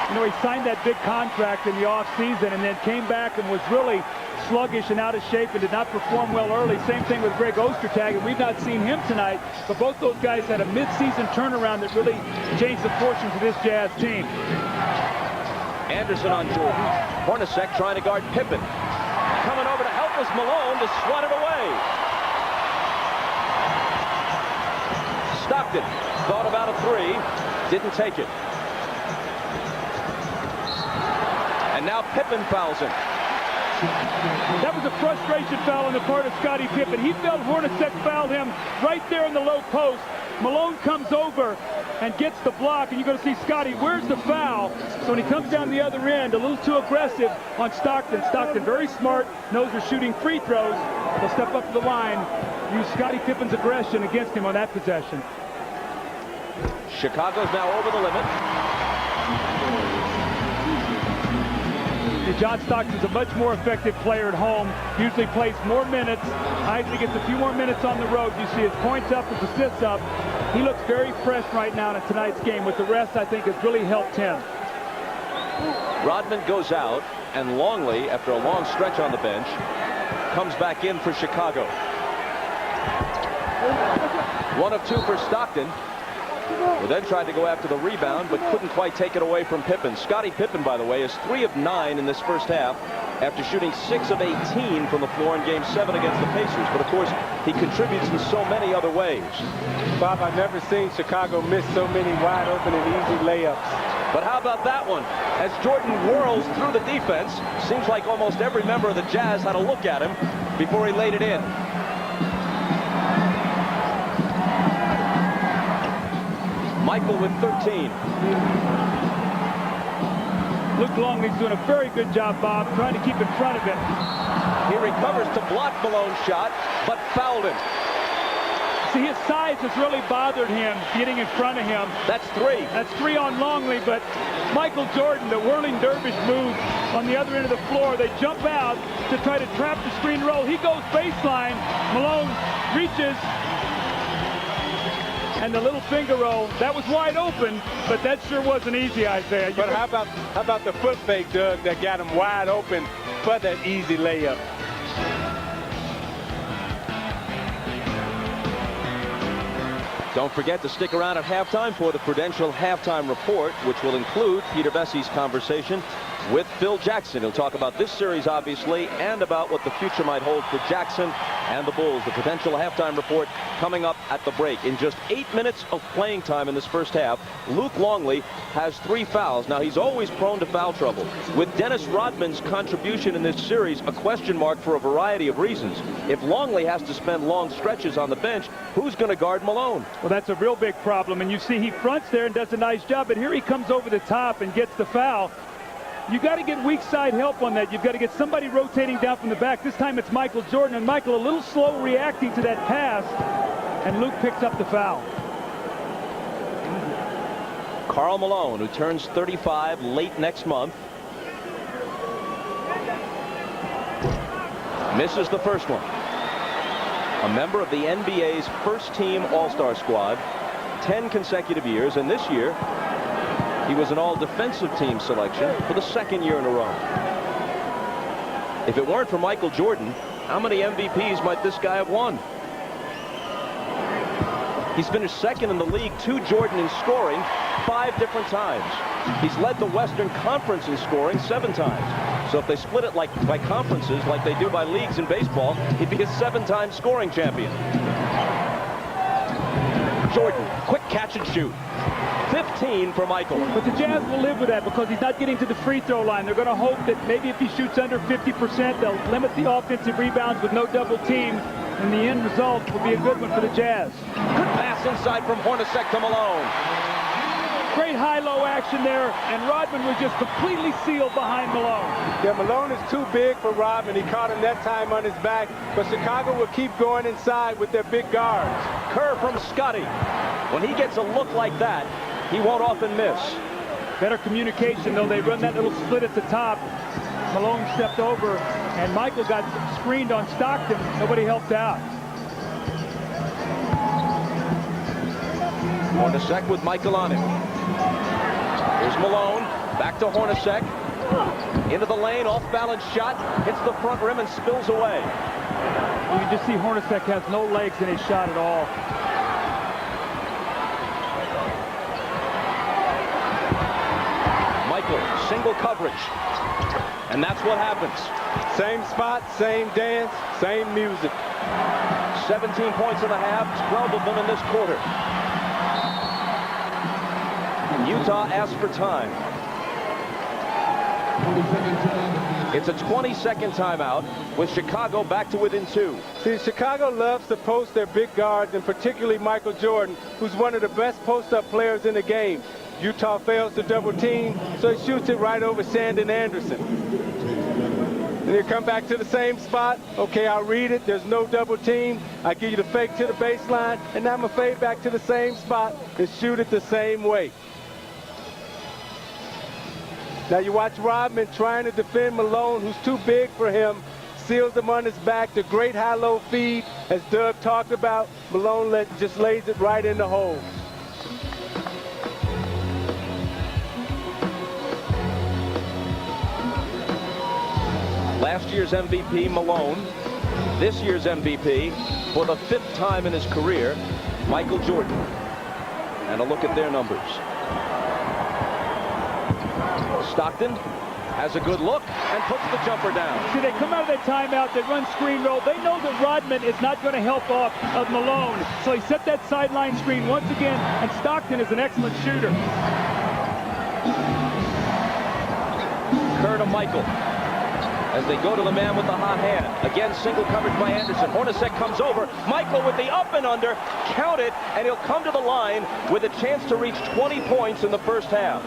You know, he signed that big contract in the offseason and then came back and was really sluggish and out of shape and did not perform well early. Same thing with Greg Ostertag, and we've not seen him tonight, but both those guys had a mid-season turnaround that really changed the fortunes of this Jazz team. Anderson on Jordan. Hornacek trying to guard Pippen. Coming over to help us Malone to swat it away. Stockton thought about a three, didn't take it. And now Pippen fouls him. That was a frustration foul on the part of Scottie Pippen. He felt Hornacek fouled him right there in the low post. Malone comes over and gets the block, and you're going to see Scottie, where's the foul? So when he comes down the other end, a little too aggressive on Stockton. Stockton very smart, knows they're shooting free throws. He'll step up to the line, use Scottie Pippen's aggression against him on that possession. Chicago's now over the limit. John Stockton's a much more effective player at home, usually plays more minutes. Isley gets a few more minutes on the road. You see his points up, his assists up. He looks very fresh right now in tonight's game. With the rest, I think, has really helped him. Rodman goes out, and Longley, after a long stretch on the bench, comes back in for Chicago. 1 of 2 for Stockton, who then tried to go after the rebound, but couldn't quite take it away from Pippen. Scottie Pippen, by the way, is 3 of 9 in this first half after shooting 6 of 18 from the floor in Game 7 against the Pacers. But, of course, he contributes in so many other ways. Bob, I've never seen Chicago miss so many wide open and easy layups. But how about that one? As Jordan whirls through the defense, seems like almost every member of the Jazz had a look at him before he laid it in. Michael with 13. Luke Longley's doing a very good job, Bob, trying to keep in front of him. He recovers to block Malone's shot, but fouled him. See, his size has really bothered him, getting in front of him. That's 3. That's 3 on Longley, but Michael Jordan, the whirling dervish move on the other end of the floor. They jump out to try to trap the screen roll. He goes baseline. Malone reaches. And the little finger roll, that was wide open, but that sure wasn't easy, Isaiah. But how about the foot fake, Doug, that got him wide open for that easy layup? Don't forget to stick around at halftime for the Prudential Halftime Report, which will include Peter Bessie's conversation with Phil Jackson. He'll talk about this series, obviously, and about what the future might hold for Jackson and the Bulls. The potential halftime report coming up at the break. In just 8 minutes of playing time in this first half, Luke Longley has 3 fouls. Now, he's always prone to foul trouble. With Dennis Rodman's contribution in this series a question mark for a variety of reasons. If Longley has to spend long stretches on the bench, who's going to guard Malone? Well, that's a real big problem, and you see he fronts there and does a nice job, but here he comes over the top and gets the foul. You got to get weak side help on that. You've got to get somebody rotating down from the back. This time it's Michael Jordan, and Michael a little slow reacting to that pass, and Luke picks up the foul. Karl Malone, who turns 35 late next month, misses the first one. A member of the NBA's first-team All-Star squad, 10 consecutive years, and this year he was an all-defensive team selection for the 2nd year in a row. If it weren't for Michael Jordan, how many MVPs might this guy have won? He's finished 2nd in the league to Jordan in scoring 5 different times. He's led the Western Conference in scoring 7 times. So if they split it like by conferences, like they do by leagues in baseball, he'd be a 7-time scoring champion. Jordan, quick catch and shoot. 15 for Michael. But the Jazz will live with that because he's not getting to the free throw line. They're going to hope that maybe if he shoots under 50%, they'll limit the offensive rebounds with no double team, and the end result will be a good one for the Jazz. Good pass inside from Hornacek to Malone. Great high-low action there, and Rodman was just completely sealed behind Malone. Yeah, Malone is too big for Rodman. He caught him that time on his back, but Chicago will keep going inside with their big guards. Kerr from Scotty. When he gets a look like that, he won't often miss. Better communication, though. They run that little split at the top. Malone stepped over, and Michael got screened on Stockton. Nobody helped out. Hornacek with Michael on him. Here's Malone. Back to Hornacek. Into the lane. Off-balance shot. Hits the front rim and spills away. You can just see Hornacek has no legs in his shot at all. Michael, single coverage. And that's what happens. Same spot, same dance, same music. 17 points in the half, 12 of them in this quarter. And Utah asks for time. It's a 20-second timeout with Chicago back to within 2. See, Chicago loves to post their big guards, and particularly Michael Jordan, who's one of the best post-up players in the game. Utah fails to double team, so he shoots it right over Shandon Anderson. And you come back to the same spot. Okay, I'll read it. There's no double team. I give you the fake to the baseline, and now I'm going to fade back to the same spot and shoot it the same way. Now you watch Rodman trying to defend Malone, who's too big for him, seals him on his back. The great high-low feed, as Doug talked about. Malone just lays it right in the hole. Last year's MVP, Malone. This year's MVP, for the 5th time in his career, Michael Jordan. And a look at their numbers. Stockton has a good look and puts the jumper down. See, they come out of that timeout, they run screen roll. They know that Rodman is not going to help off of Malone. So he set that sideline screen once again, and Stockton is an excellent shooter. Kerr to Michael. As they go to the man with the hot hand. Again, single coverage by Anderson. Hornacek comes over. Michael with the up and under. Count it, and he'll come to the line with a chance to reach 20 points in the first half.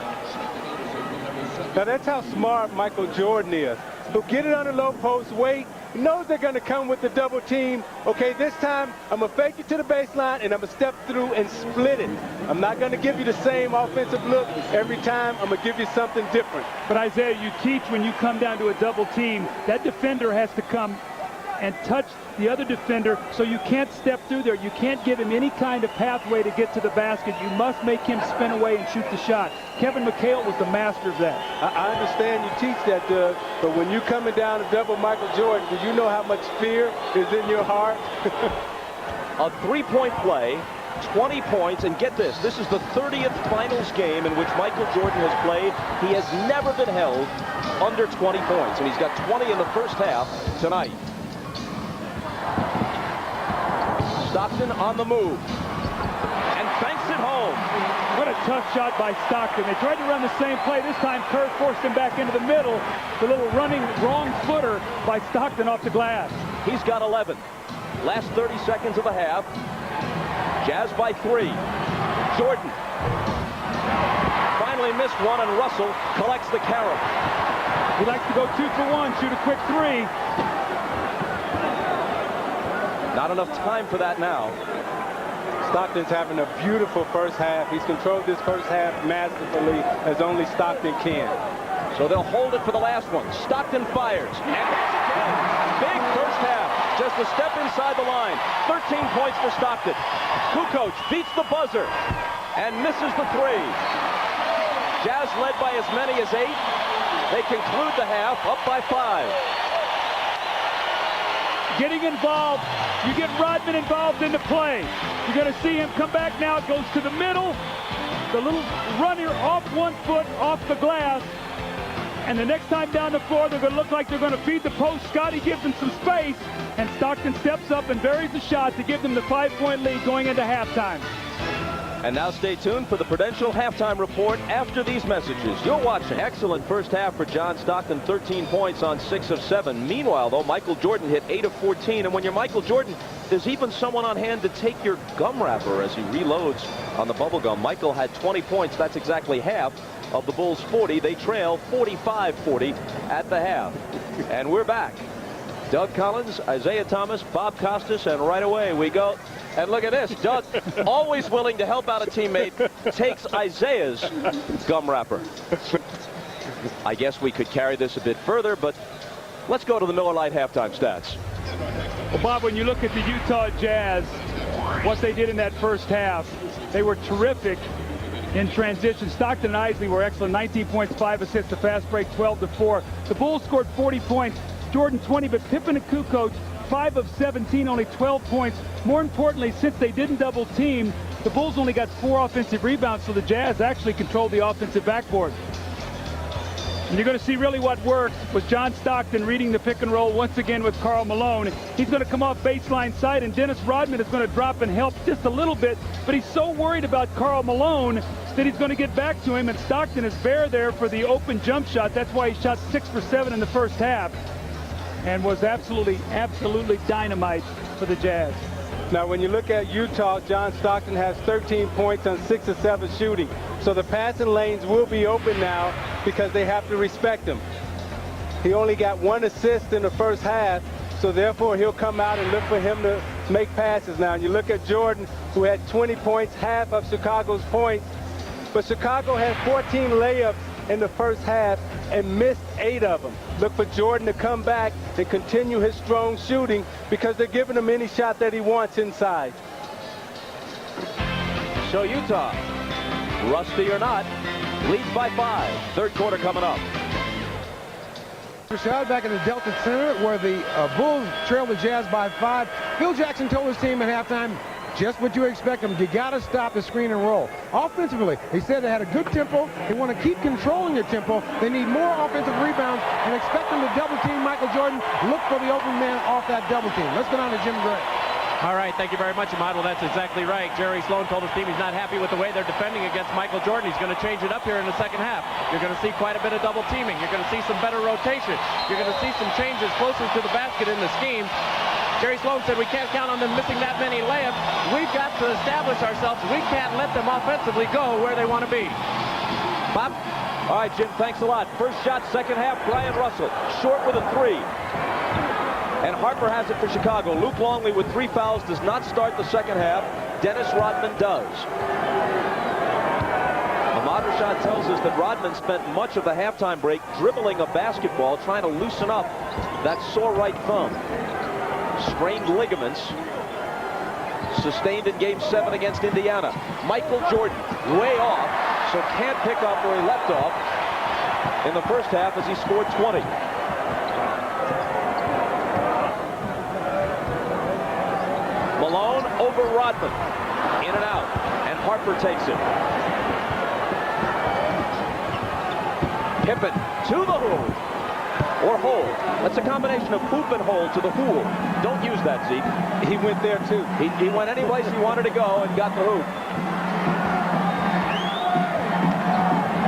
Now that's how smart Michael Jordan is. He'll get it on the low post, wait, he knows they're going to come with the double team. Okay, this time I'm going to fake it to the baseline and I'm going to step through and split it. I'm not going to give you the same offensive look every time. I'm going to give you something different. But Isaiah, you teach when you come down to a double team, that defender has to come and touch the other defender, so you can't step through there. You can't give him any kind of pathway to get to the basket. You must make him spin away and shoot the shot. Kevin McHale was the master of that. I understand you teach that, Doug, but when you're coming down to double Michael Jordan, do you know how much fear is in your heart? A 3-point play 20 points, and get this, this is the 30th finals game in which Michael Jordan has played. He has never been held under 20 points, and he's got 20 in the first half tonight. Stockton on the move, and banks it home. What a tough shot by Stockton. They tried to run the same play. This time Kerr forced him back into the middle. The little running wrong footer by Stockton off the glass. He's got 11. Last 30 seconds of the half. Jazz by 3. Jordan finally missed one, and Russell collects the carom. He likes to go 2 for 1, shoot a quick 3. Not enough time for that now. Stockton's having a beautiful first half. He's controlled this first half masterfully, as only Stockton can. So they'll hold it for the last one. Stockton fires. And big first half. Just a step inside the line. 13 points for Stockton. Kukoc beats the buzzer and misses the 3. Jazz led by as many as 8. They conclude the half up by 5. Getting involved. You get Rodman involved in the play. You're going to see him come back now. It goes to the middle. The little runner off 1 foot off the glass. And the next time down the floor, they're going to look like they're going to feed the post. Scotty gives them some space, and Stockton steps up and buries the shot to give them the 5-point lead going into halftime. And now stay tuned for the Prudential halftime report after these messages. You'll watch an excellent first half for John Stockton, 13 points on 6 of 7. Meanwhile, though, Michael Jordan hit 8 of 14. And when you're Michael Jordan, there's even someone on hand to take your gum wrapper as he reloads on the bubble gum. Michael had 20 points. That's exactly half of the Bulls' 40. They trail 45-40 at the half. And we're back. Doug Collins, Isaiah Thomas, Bob Costas, and right away we go. And look at this. Doug, always willing to help out a teammate, takes Isaiah's gum wrapper. I guess we could carry this a bit further, but let's go to the Miller Lite halftime stats. Well, Bob, when you look at the Utah Jazz, what they did in that first half, they were terrific in transition. Stockton and Isley were excellent. 19 points, 5 assists, the fast break, 12-4. The Bulls scored 40 points. Jordan 20, but Pippen and Kukoc 5 of 17, only 12 points. More importantly, since they didn't double team, the Bulls only got 4 offensive rebounds, so the Jazz actually controlled the offensive backboard. And you're going to see really what works was John Stockton reading the pick and roll once again with Karl Malone. He's going to come off baseline side, and Dennis Rodman is going to drop and help just a little bit, but he's so worried about Karl Malone that he's going to get back to him, and Stockton is bare there for the open jump shot. That's why he shot 6 for 7 in the first half and was absolutely dynamite for the Jazz. Now, when you look at Utah, John Stockton has 13 points on 6 of 7 shooting. So the passing lanes will be open now because they have to respect him. He only got 1 assist in the first half, so therefore he'll come out and look for him to make passes now. And you look at Jordan, who had 20 points, half of Chicago's points. But Chicago had 14 layups in the first half and missed 8 of them. Look for Jordan to come back and continue his strong shooting because they're giving him any shot that he wants inside. So Utah, rusty or not, leads by 5. Third quarter coming up. Shot back in the Delta Center where the Bulls trailed the Jazz by 5. Phil Jackson told his team at halftime, just what you expect them. You got to stop the screen and roll. Offensively, he said they had a good tempo. They want to keep controlling the tempo. They need more offensive rebounds and expect them to double team Michael Jordan. Look for the open man off that double team. Let's get on to Jim Gray. All right, thank you very much, Ahmad. Well, that's exactly right. Jerry Sloan told his team he's not happy with the way they're defending against Michael Jordan. He's going to change it up here in the second half. You're going to see quite a bit of double teaming. You're going to see some better rotation. You're going to see some changes closer to the basket in the scheme. Jerry Sloan said we can't count on them missing that many layups. We've got to establish ourselves. We can't let them offensively go where they want to be. Bob? All right, Jim, thanks a lot. First shot, second half, Brian Russell. Short with a 3. And Harper has it for Chicago. Luke Longley with 3 fouls does not start the second half. Dennis Rodman does. Ahmad Rashad tells us that Rodman spent much of the halftime break dribbling a basketball, trying to loosen up that sore right thumb. Strained ligaments sustained in Game 7 against Indiana. Michael Jordan way off, so can't pick up where he left off in the first half as he scored 20. Malone over Rodman. In and out, and Harper takes it. Pippen to the hoop, or hold. That's a combination of hoop and hold to the hool. Don't use that, Zeke. He went there, too. He went any place he wanted to go and got the hoop.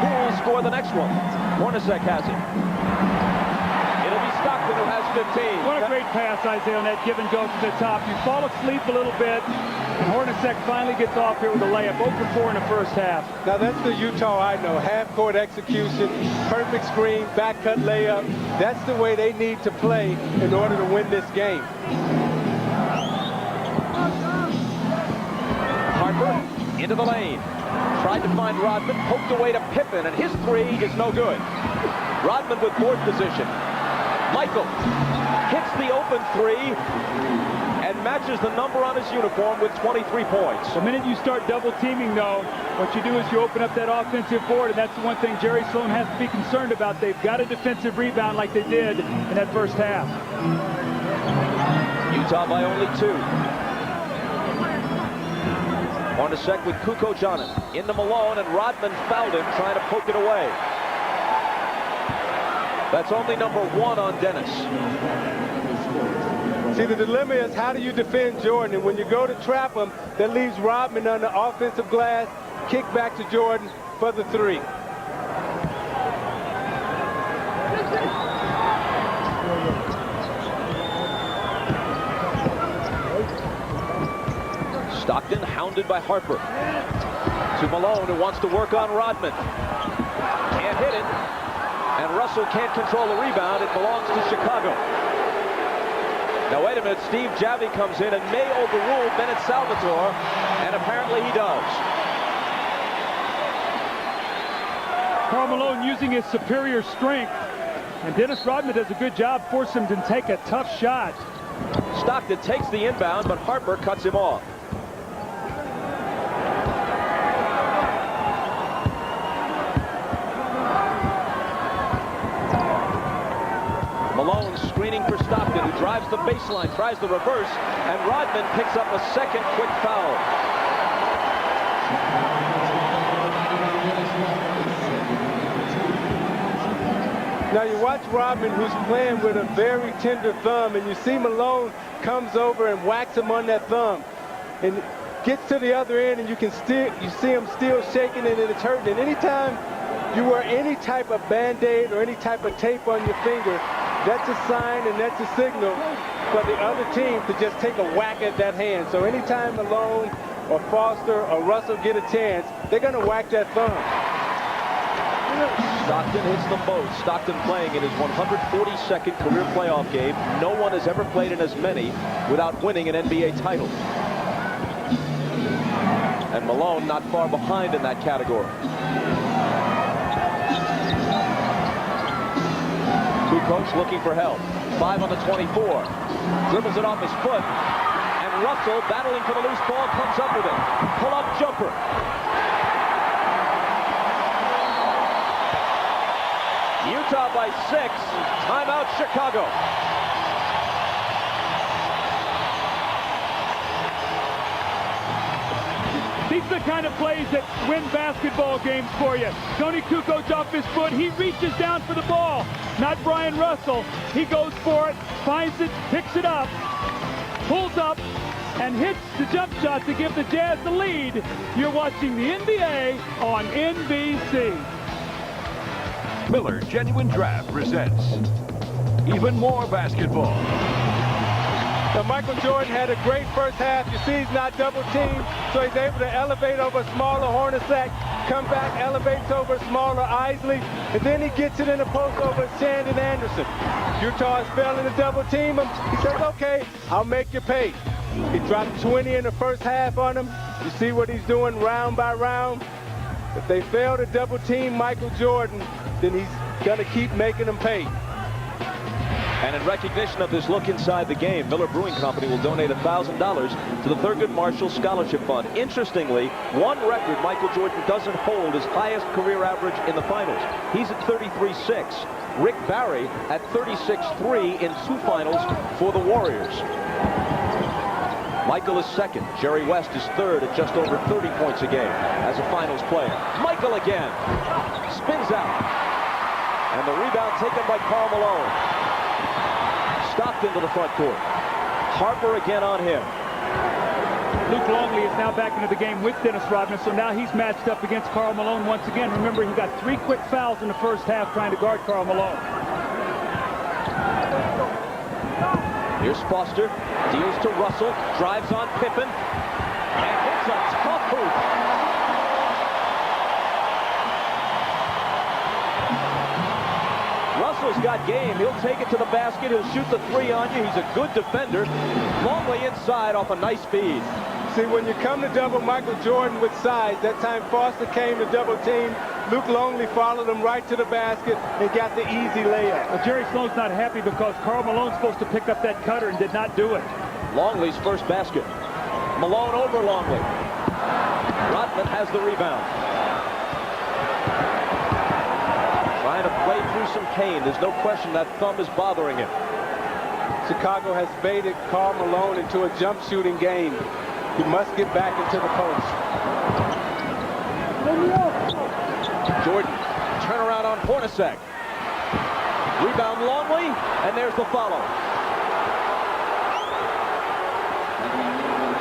Who will score the next one? Hornacek has it. It'll be Stockton who has 15. What a great pass, Isaiah, on that give and go to the top. You fall asleep a little bit, and Hornacek finally gets off here with a layup. 0 for 4 in the first half. Now, that's the Utah I know. Half-court execution, perfect screen, back-cut layup. That's the way they need to play in order to win this game. Harper into the lane. Tried to find Rodman, poked away to Pippen, and his three is no good. Rodman with board position. Michael hits the open three and matches the number on his uniform with 23 points. The minute you start double teaming, though, what you do is you open up that offensive board, and that's the one thing Jerry Sloan has to be concerned about. They've got a defensive rebound like they did in that first half. Utah by only 2. Hornacek with Kukoc into Malone, and Rodman fouled him trying to poke it away. That's only number 1 on Dennis. See, the dilemma is how do you defend Jordan? And when you go to trap him, that leaves Rodman on the offensive glass, kick back to Jordan for the 3. Stockton hounded by Harper. To Malone, who wants to work on Rodman. Can't hit it. And Russell can't control the rebound. It belongs to Chicago. Now, wait a minute. Steve Javy comes in and may overrule Bennett Salvatore, and apparently he does. Karl Malone using his superior strength, and Dennis Rodman does a good job forcing him to take a tough shot. Stockton takes the inbound, but Harper cuts him off. Malone screening for Stockton, who drives the baseline, tries the reverse, and Rodman picks up a second quick foul. Now you watch Rodman, who's playing with a very tender thumb, and you see Malone comes over and whacks him on that thumb, and gets to the other end, and you see him still shaking it, and it's hurting. And anytime you wear any type of Band-Aid or any type of tape on your finger, that's a sign and that's a signal for the other team to just take a whack at that hand. So anytime Malone or Foster or Russell get a chance, they're going to whack that thumb. Stockton hits them both. Stockton playing in his 142nd career playoff game. No one has ever played in as many without winning an NBA title. And Malone not far behind in that category. Kukoc looking for help. 5 on the 24. Dribbles it off his foot. And Russell, battling for the loose ball, comes up with it. Pull-up jumper. Utah by 6. Timeout, Chicago. These are the kind of plays that win basketball games for you. Tony Kukoc off his foot. He reaches down for the ball. Not Brian Russell. He goes for it, finds it, picks it up, pulls up, and hits the jump shot to give the Jazz the lead. You're watching the NBA on NBC. Miller Genuine Draft presents even more basketball. Now, Michael Jordan had a great first half. You see he's not double teamed, so he's able to elevate over a smaller Hornacek, come back, elevates over a smaller Isley, and then he gets it in the post over Shandon Anderson. Utah is failing to double team him. He says, okay, I'll make you pay. He dropped 20 in the first half on him. You see what he's doing round by round. If they fail to double team Michael Jordan, then he's going to keep making them pay. And in recognition of this look inside the game, Miller Brewing Company will donate $1,000 to the Thurgood Marshall Scholarship Fund. Interestingly, one record Michael Jordan doesn't hold, his highest career average in the finals. He's at 33.6. Rick Barry at 36.3 in 2 finals for the Warriors. Michael is second. Jerry West is third at just over 30 points a game as a finals player. Michael again. Spins out. And the rebound taken by Karl Malone. Stopped into the front court. Harper again on him. Luke Longley is now back into the game with Dennis Rodman, so now he's matched up against Karl Malone once again. Remember, he got 3 quick fouls in the first half trying to guard Karl Malone. Here's Foster, deals to Russell, drives on Pippen, and hits a tough hoop. Russell's got game. He'll take it to the basket. He'll shoot the 3 on you. He's a good defender. Longley inside off a nice feed. See, when you come to double Michael Jordan with size, that time Foster came to double team. Luke Longley followed him right to the basket and got the easy layup. Well, Jerry Sloan's not happy because Karl Malone's supposed to pick up that cutter and did not do it. Longley's first basket. Malone over Longley. Rodman has the rebound. Trying to play through some pain. There's no question that thumb is bothering him. Chicago has baited Karl Malone into a jump shooting game. He must get back into the post. Jordan, turnaround on Hornacek. Rebound Longley, and there's the follow.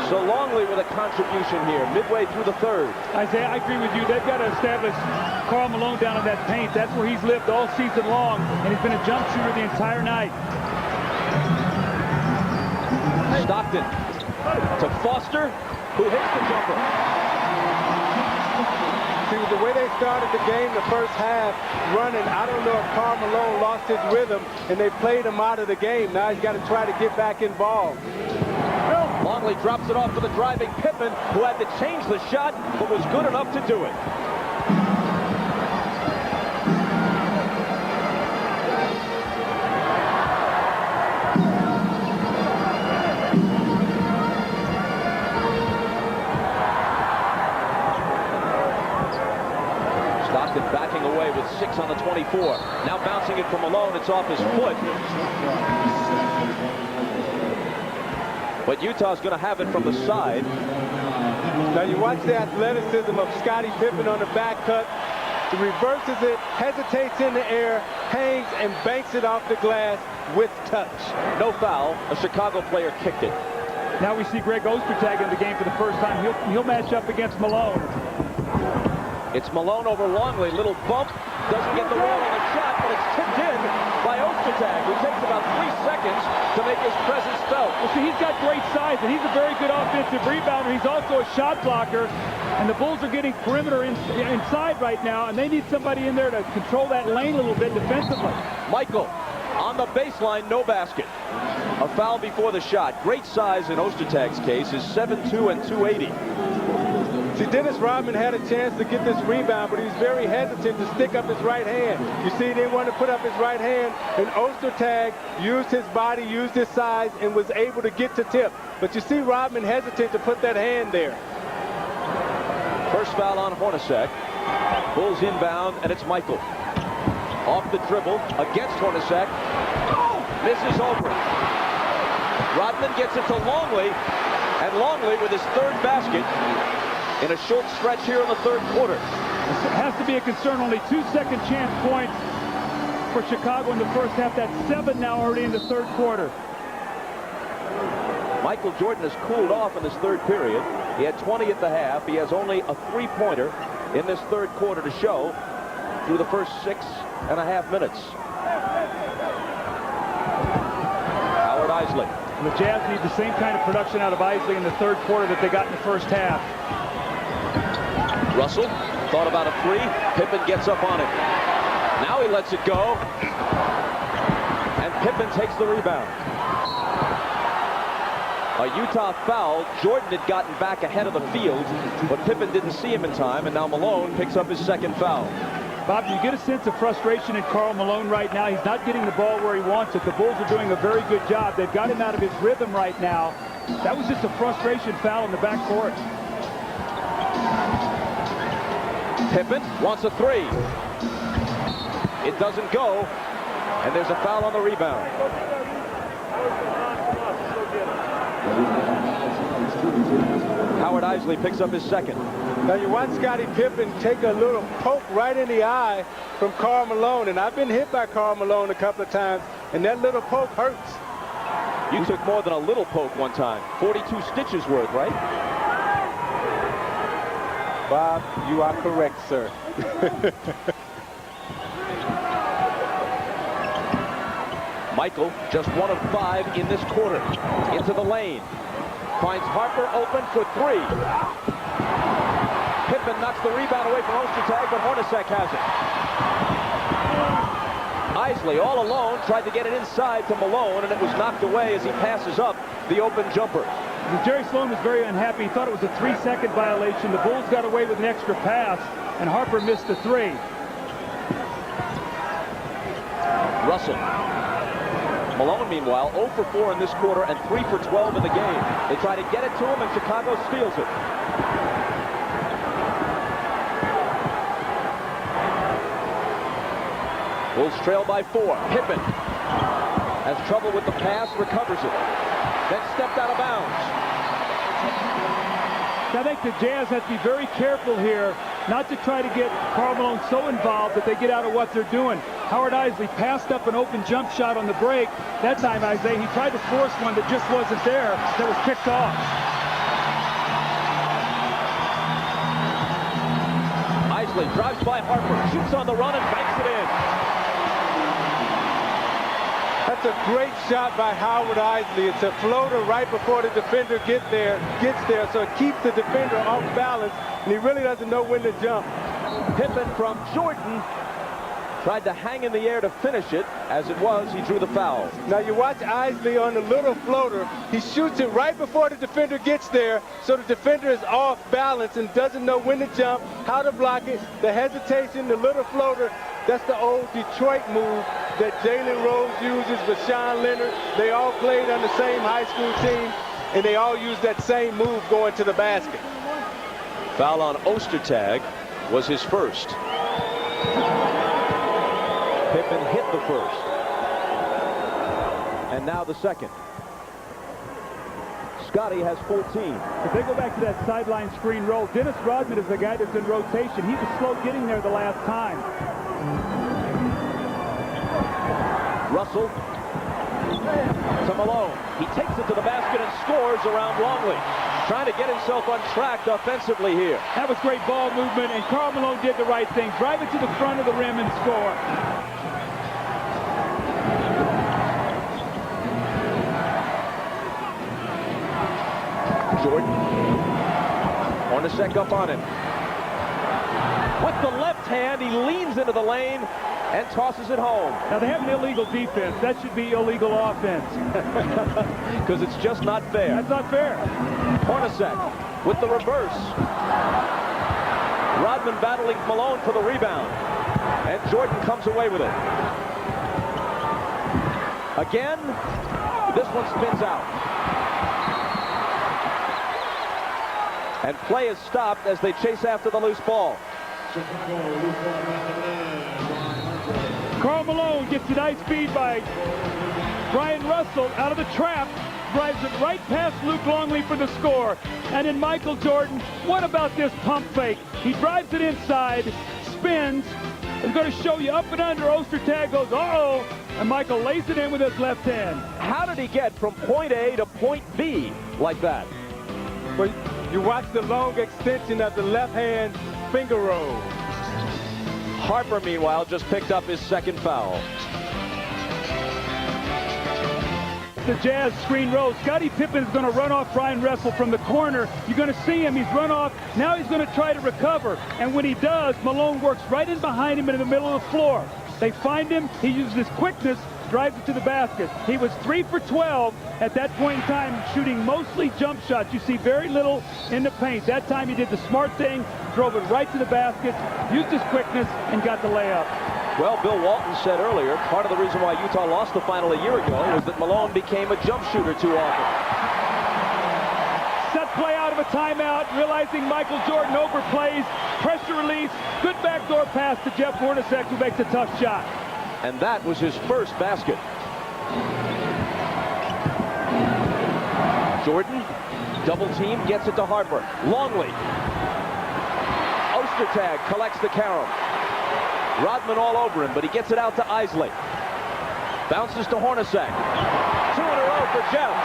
So Longley with a contribution here, midway through the third. Isaiah, I agree with you. They've got to establish Karl Malone down in that paint. That's where he's lived all season long, and he's been a jump shooter the entire night. Stockton to Foster, who hits the jumper. See, the way they started the game the first half, running, I don't know if Karl Malone lost his rhythm, and they played him out of the game. Now he's got to try to get back involved. Longley drops it off to the driving Pippen, who had to change the shot, but was good enough to do it. Stockton backing away with 6 on the 24. Now bouncing it from Malone, it's off his foot. But Utah's going to have it from the side. Now you watch the athleticism of Scottie Pippen on the back cut. He reverses it, hesitates in the air, hangs, and banks it off the glass with touch. No foul. A Chicago player kicked it. Now we see Greg Ostertag in the game for the first time. He'll match up against Malone. It's Malone over Longley. Little bump. Doesn't get the roll on the shot, but it's tipped in by Ostertag, who takes about 3 seconds to make his presence felt. Well, see, he's got great size, and he's a very good offensive rebounder. He's also a shot blocker, and the Bulls are getting perimeter inside right now, and they need somebody in there to control that lane a little bit defensively. Michael on the baseline, no basket. A foul before the shot. Great size in Ostertag's case is 7'2" and 280. See, Dennis Rodman had a chance to get this rebound, but he was very hesitant to stick up his right hand. You see, he didn't want to put up his right hand, and Ostertag used his body, used his size, and was able to get to tip. But you see Rodman hesitant to put that hand there. First foul on Hornacek. Bulls inbound, and it's Michael. Off the dribble, against Hornacek. Misses over it. Rodman gets it to Longley, and Longley with his third basket in a short stretch here in the third quarter. It has to be a concern. Only 2 second chance points for Chicago in the first half. That's 7 now already in the third quarter. Michael Jordan has cooled off in this third period. He had 20 at the half. He has only a 3-pointer in this third quarter to show through the first 6.5 minutes. Howard Eisley. And the Jazz need the same kind of production out of Eisley in the third quarter that they got in the first half. Russell thought about a 3. Pippen gets up on it. Now he lets it go. And Pippen takes the rebound. A Utah foul. Jordan had gotten back ahead of the field, but Pippen didn't see him in time, and now Malone picks up his second foul. Bob, you get a sense of frustration in Karl Malone right now. He's not getting the ball where he wants it. The Bulls are doing a very good job. They've got him out of his rhythm right now. That was just a frustration foul in the backcourt. Pippen wants a 3. It doesn't go, and there's a foul on the rebound. Isley picks up his second. Now you watch Scottie Pippen take a little poke right in the eye from Karl Malone, and I've been hit by Karl Malone a couple of times, and that little poke hurts. You took more than a little poke one time. 42 stitches worth, right? Bob, you are correct, sir. Michael, just 1 of 5 in this quarter. Into the lane. Finds Harper open for 3. Pippen knocks the rebound away from Ostertag, but Hornacek has it. Isley, all alone, tried to get it inside to Malone, and it was knocked away as he passes up the open jumper. Jerry Sloan was very unhappy. He thought it was a 3-second violation. The Bulls got away with an extra pass, and Harper missed the 3. Russell. Malone, meanwhile, 0 for 4 in this quarter and 3 for 12 in the game. They try to get it to him, and Chicago steals it. Bulls trail by 4. Pippen has trouble with the pass, recovers it. Then stepped out of bounds. I think the Jazz have to be very careful here not to try to get Karl Malone so involved that they get out of what they're doing. Howard Isley passed up an open jump shot on the break. That time, Isaiah, he tried to force one that just wasn't there, that was picked off. Isley drives by Harper, shoots on the run, and banks it in. That's a great shot by Howard Isley. It's a floater right before the defender gets there, so it keeps the defender off balance, and he really doesn't know when to jump. Pippen from Jordan tried to hang in the air to finish it. As it was, he drew the foul. Now you watch Isley on the little floater. He shoots it right before the defender gets there, so the defender is off balance and doesn't know when to jump, how to block it. The hesitation, the little floater, that's the old Detroit move that Jalen Rose uses with Sean Leonard. They all played on the same high school team, and they all used that same move going to the basket. Foul on Ostertag was his first. Pippen hit the first. And now the second. Scottie has 14. If they go back to that sideline screen roll, Dennis Rodman is the guy that's in rotation. He was slow getting there the last time. Russell to Malone. He takes it to the basket and scores around Longley. Trying to get himself untracked offensively here. That was great ball movement, and Karl Malone did the right thing. Drive it to the front of the rim and score. Jordan. Hornacek up on him. With the left hand, he leans into the lane and tosses it home. Now they have an illegal defense. That should be illegal offense. Because it's just not fair. That's not fair. Hornacek with the reverse. Rodman battling Malone for the rebound. And Jordan comes away with it. Again, this one spins out. And play is stopped as they chase after the loose ball. Karl Malone gets a nice feed by Brian Russell out of the trap, drives it right past Luke Longley for the score. And then Michael Jordan, what about this pump fake? He drives it inside, spins, is going to show you up and under. Ostertag goes, uh-oh, and Michael lays it in with his left hand. How did he get from point A to point B like that? But you watch the long extension of the left hand finger roll. Harper, meanwhile, just picked up his second foul. The Jazz screen roll. Scottie Pippen is going to run off Brian Russell from the corner. You're going to see him. He's run off. Now he's going to try to recover. And when he does, Malone works right in behind him in the middle of the floor. They find him. He uses his quickness, drives it to the basket. He was 3 for 12 at that point in time, shooting mostly jump shots. You see very little in the paint. That time he did the smart thing, drove it right to the basket, used his quickness, and got the layup. Well, Bill Walton said earlier, part of the reason why Utah lost the final a year ago was that Malone became a jump shooter too often. Set play out of a timeout, realizing Michael Jordan overplays, pressure release, good backdoor pass to Jeff Hornacek, who makes a tough shot. And that was his first basket. Jordan Double team, gets it to Harper. Longley. Ostertag collects the carom. Rodman all over him, but he gets it out to Isley. Bounces to Hornacek. 2 in a row for Jeff.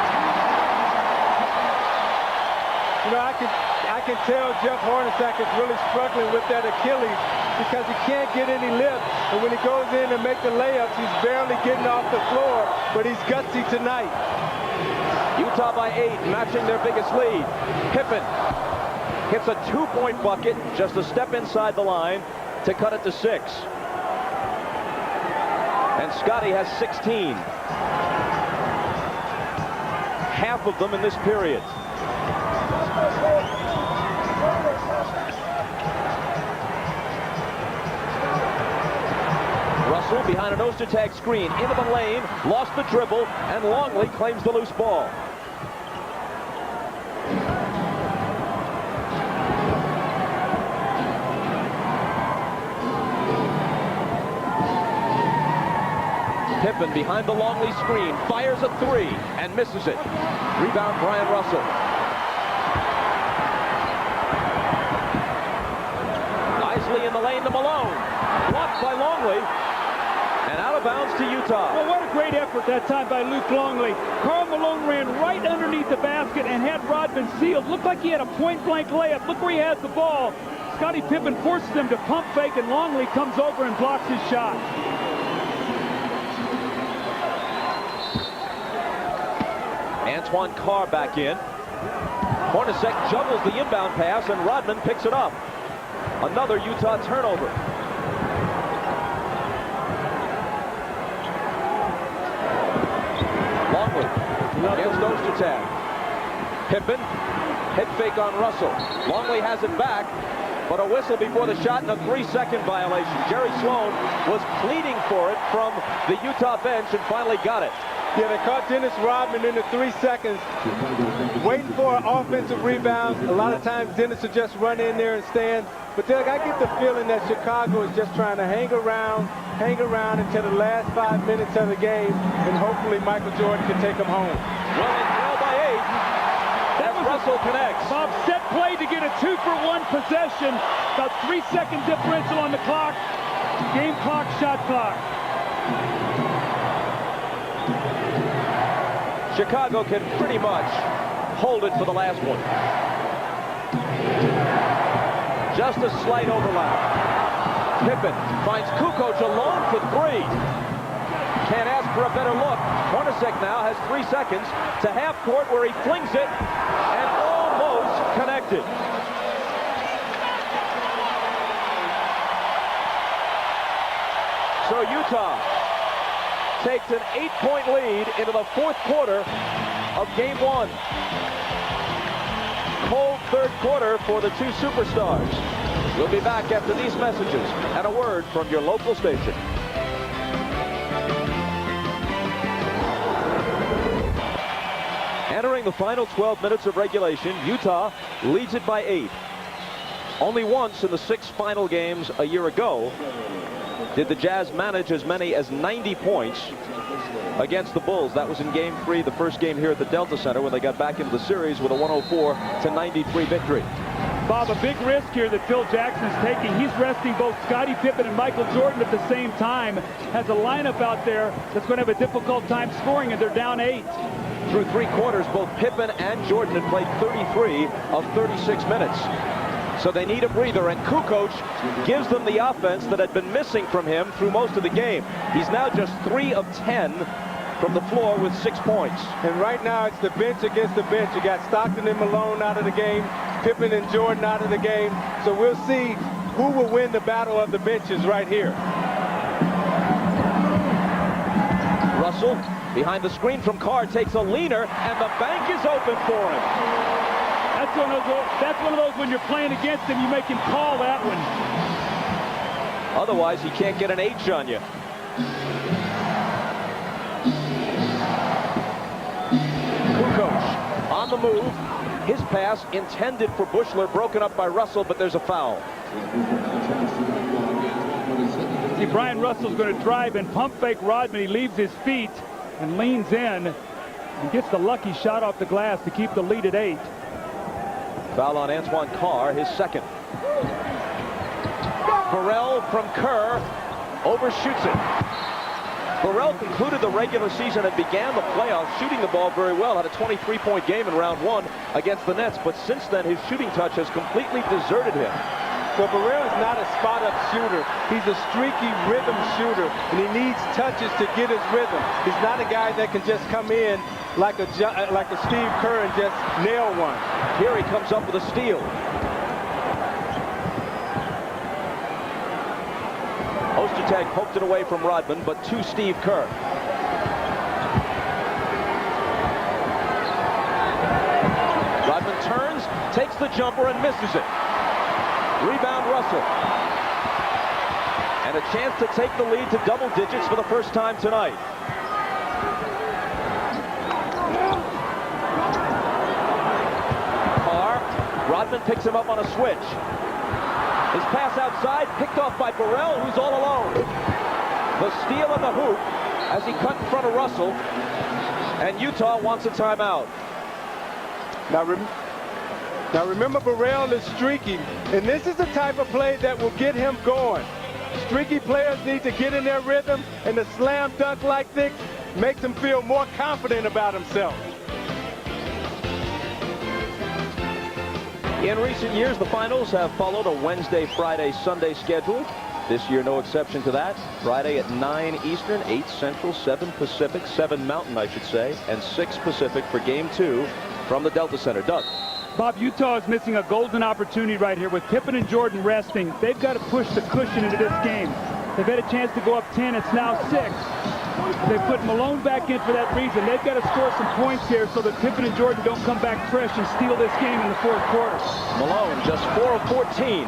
You know, I can tell Jeff Hornacek is really struggling with that Achilles because he can't get any lift. And when he goes in and make the layups, he's barely getting off the floor, but he's gutsy tonight. Utah by 8, matching their biggest lead. Pippen hits a 2-point bucket, just a step inside the line to cut it to 6. And Scotty has 16. Half of them in this period. Russell behind an Ostertag screen, into the lane, lost the dribble, and Longley claims the loose ball. Pippen behind the Longley screen, fires a 3 and misses it. Rebound Brian Russell. Isley in the lane to Malone. Blocked by Longley. And out of bounds to Utah. Well, what a great effort that time by Luke Longley. Karl Malone ran right underneath the basket and had Rodman sealed. Looked like he had a point-blank layup. Look where he has the ball. Scottie Pippen forces him to pump fake, and Longley comes over and blocks his shot. Antoine Carr back in. Hornacek juggles the inbound pass, and Rodman picks it up. Another Utah turnover. Longley against Ostertag. Pippen, head fake on Russell. Longley has it back, but a whistle before the shot and a 3-second violation. Jerry Sloan was pleading for it from the Utah bench and finally got it. Yeah, they caught Dennis Rodman in the 3 seconds, waiting for an offensive rebound. A lot of times Dennis will just run in there and stand. But Doug, I get the feeling that Chicago is just trying to hang around until the last 5 minutes of the game, and hopefully Michael Jordan can take them home. Well, they trail by 8. That was Russell connects. Bob, set play to get a 2-for-1 possession. About 3-second differential on the clock. Game clock, shot clock. Chicago can pretty much hold it for the last one. Just a slight overlap. Pippen finds Kukoc alone for 3. Can't ask for a better look. Hornacek now has 3 seconds to half court where he flings it and almost connected. So Utah takes an 8-point lead into the 4th quarter of game 1. Cold 3rd quarter for the 2 superstars. We'll be back after these messages and a word from your local station. Entering the final 12 minutes of regulation, Utah leads it by 8. Only once in the 6 final games a year ago did the Jazz manage as many as 90 points against the Bulls. That was in Game 3, the first game here at the Delta Center, when they got back into the series with a 104-93 victory. Bob, a big risk here that Phil Jackson's taking. He's resting both Scottie Pippen and Michael Jordan at the same time. Has a lineup out there that's going to have a difficult time scoring, and they're down 8. Through 3 quarters, both Pippen and Jordan had played 33 of 36 minutes. So they need a breather, and Kukoc gives them the offense that had been missing from him through most of the game. He's now just 3 of 10 from the floor with 6 points. And right now it's the bench against the bench. You got Stockton and Malone out of the game, Pippen and Jordan out of the game. So we'll see who will win the battle of the benches right here. Russell behind the screen from Carr takes a leaner, and the bank is open for him. That's one of those when you're playing against him, you make him call that one. Otherwise, he can't get an H on you. Kukoc on the move. His pass intended for Buechler, broken up by Russell, but there's a foul. See, Brian Russell's going to drive and pump fake Rodman. He leaves his feet and leans in and gets the lucky shot off the glass to keep the lead at 8. Foul on Antoine Carr, his second. Burrell from Kerr overshoots it. Burrell concluded the regular season and began the playoffs shooting the ball very well. Had a 23-point game in round one against the Nets, but since then his shooting touch has completely deserted him. Well, Burrell is not a spot-up shooter. He's a streaky rhythm shooter, and he needs touches to get his rhythm. He's not a guy that can just come in like a Steve Kerr and just nail one. Here he comes up with a steal. Ostertag poked it away from Rodman, but to Steve Kerr. Rodman turns, takes the jumper, and misses it. Rebound Russell. And a chance to take the lead to double digits for the first time tonight. Carr, Rodman picks him up on a switch. His pass outside, picked off by Burrell, who's all alone. The steal on the hoop as he cut in front of Russell. And Utah wants a timeout. Now remember, Burrell is streaky, and this is the type of play that will get him going. Streaky players need to get in their rhythm, and the slam dunk like this makes him feel more confident about himself. In recent years, the finals have followed a Wednesday, Friday, Sunday schedule. This year, no exception to that. Friday at 9 Eastern, 8 Central, 7 Pacific, 7 Mountain, I should say, and 6 Pacific for Game 2 from the Delta Center. Doug. Bob, Utah is missing a golden opportunity right here with Pippen and Jordan resting. They've got to push the cushion into this game. They've had a chance to go up 10. It's now 6. They put Malone back in for that reason. They've got to score some points here so that Pippen and Jordan don't come back fresh and steal this game in the fourth quarter. Malone just 4 of 14.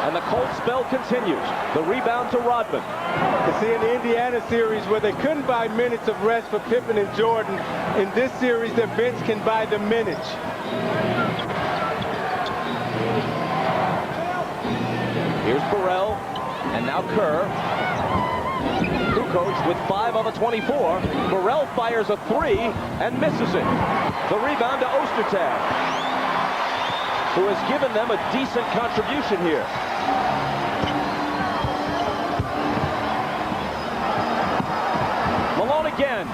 And the cold spell continues. The rebound to Rodman. You see, in the Indiana series where they couldn't buy minutes of rest for Pippen and Jordan, in this series their bench can buy the minutes. Here's Burrell, and now Kerr. Kukoc with 5 on the 24. Burrell fires a 3 and misses it. The rebound to Ostertag, who has given them a decent contribution here. Malone again.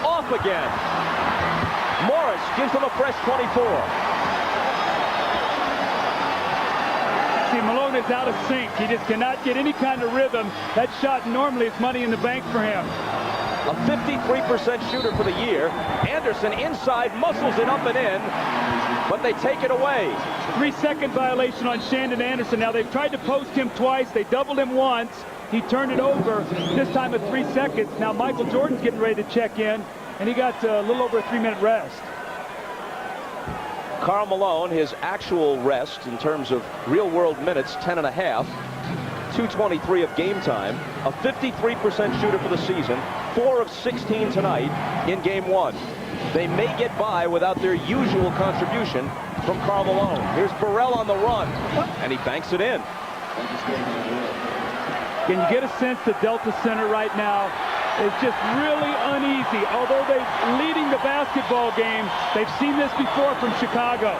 Off again. Morris gives them a fresh 24. See, Malone is out of sync. He just cannot get any kind of rhythm. That shot normally is money in the bank for him. A 53% shooter for the year. Anderson inside muscles it up and in, but they take it away. 3-second violation on Shandon Anderson. Now they've tried to post him twice. They doubled him once. He turned it over, this time at 3 seconds. Now Michael Jordan's getting ready to check in, and he got a little over a 3-minute rest. Karl Malone, his actual rest in terms of real-world minutes, 10.5. 2:23 of game time. A 53% shooter for the season. 4 of 16 tonight in game 1. They may get by without their usual contribution from Karl Malone. Here's Burrell on the run, and he banks it in. Can you get a sense that Delta Center right now is just really uneasy? Although they're leading the basketball game, they've seen this before from Chicago.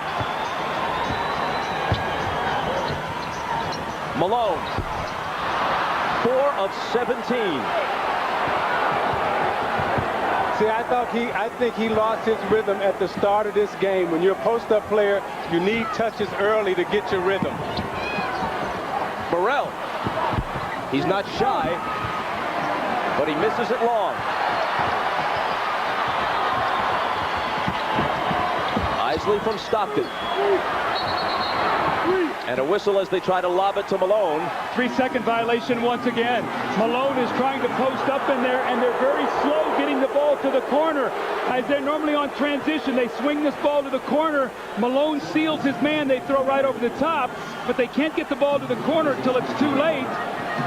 Malone, 4 of 17. See, I think he lost his rhythm at the start of this game. When you're a post-up player, you need touches early to get your rhythm. Burrell, he's not shy, but he misses it long. Isley from Stockton. And a whistle as they try to lob it to Malone. 3-second violation once again. Malone is trying to post up in there, and they're very slow getting the ball to the corner. As they're normally on transition, they swing this ball to the corner. Malone seals his man. They throw right over the top, but they can't get the ball to the corner until it's too late.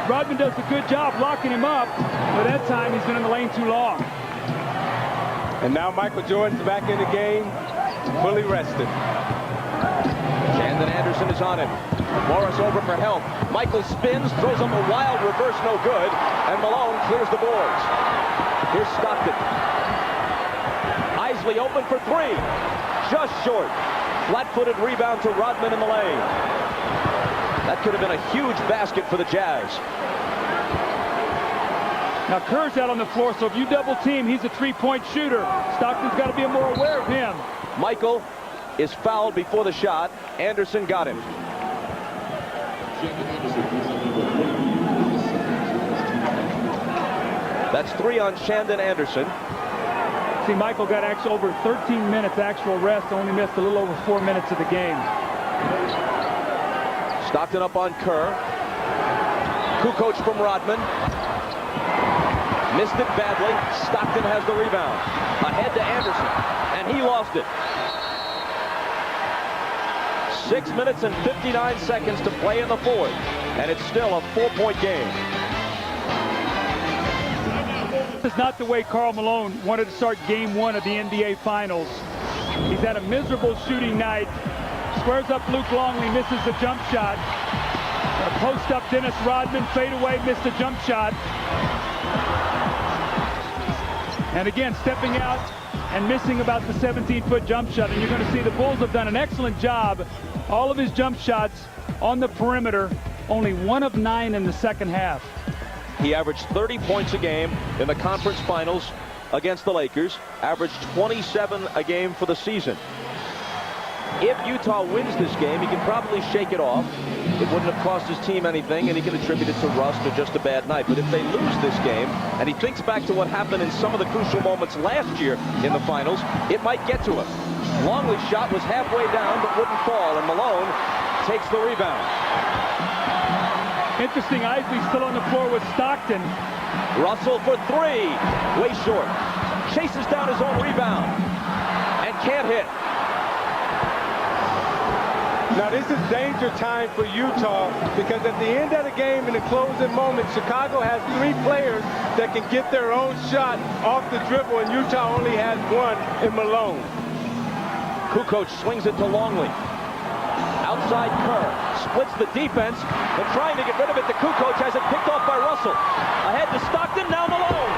Rodman does a good job locking him up, but that time he's been in the lane too long. And now Michael Jordan's back in the game, fully rested. Shandon Anderson is on him. Morris over for help. Michael spins, throws up a wild reverse, no good, and Malone clears the boards. Here's Stockton. Isley open for 3. Just short. Flat-footed rebound to Rodman in the lane. That could have been a huge basket for the Jazz. Now Kerr's out on the floor, so if you double team, he's a three-point shooter. Stockton's got to be more aware of him. Michael is fouled before the shot. Anderson got him. That's 3 on Shandon Anderson. See, Michael got actually over 13 minutes actual rest, only missed a little over 4 minutes of the game. Stockton up on Kerr. Kukoc from Rodman. Missed it badly. Stockton has the rebound. Ahead to Anderson, and he lost it. 6 minutes and 59 seconds to play in the fourth, and it's still a 4-point game. This is not the way Karl Malone wanted to start game 1 of the NBA Finals. He's had a miserable shooting night. Squares up Luke Longley, misses the jump shot. Post up Dennis Rodman, fade away, missed a jump shot. And again, stepping out and missing about the 17-foot jump shot. And you're going to see the Bulls have done an excellent job. All of his jump shots on the perimeter, only 1 of 9 in the second half. He averaged 30 points a game in the conference finals against the Lakers, averaged 27 a game for the season. If Utah wins this game, he can probably shake it off. It wouldn't have cost his team anything, and he can attribute it to rust or just a bad night. But if they lose this game, and he thinks back to what happened in some of the crucial moments last year in the finals, it might get to him. Longley's shot was halfway down, but wouldn't fall, and Malone takes the rebound. Interesting, Isley still on the floor with Stockton. Russell for 3, way short. Chases down his own rebound, and can't hit. Now this is danger time for Utah, because at the end of the game, in the closing moment, Chicago has 3 players that can get their own shot off the dribble, and Utah only has 1 in Malone. Kukoc swings it to Longley. Outside Kerr, splits the defense, but trying to get rid of it to Kukoc, has it picked off by Russell. Ahead to Stockton, now Malone.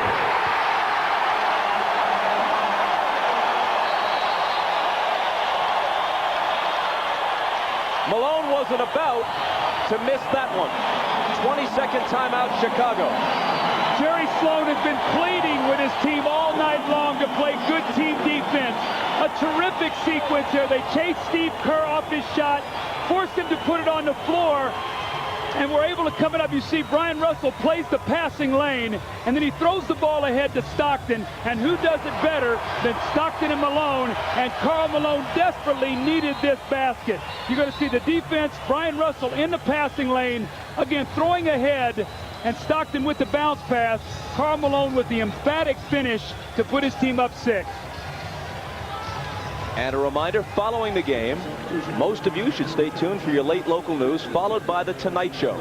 Malone wasn't about to miss that one. 22nd timeout, Chicago. Jerry Sloan has been pleading with his team all night long to play good team defense. A terrific sequence here. They chased Steve Kerr off his shot, forced him to put it on the floor, and we're able to come it up. You see Brian Russell plays the passing lane, and then he throws the ball ahead to Stockton, and who does it better than Stockton and Malone? And Karl Malone desperately needed this basket. You're going to see the defense, Brian Russell in the passing lane, again throwing ahead, and Stockton with the bounce pass. Karl Malone with the emphatic finish to put his team up 6. And a reminder, following the game, most of you should stay tuned for your late local news, followed by The Tonight Show.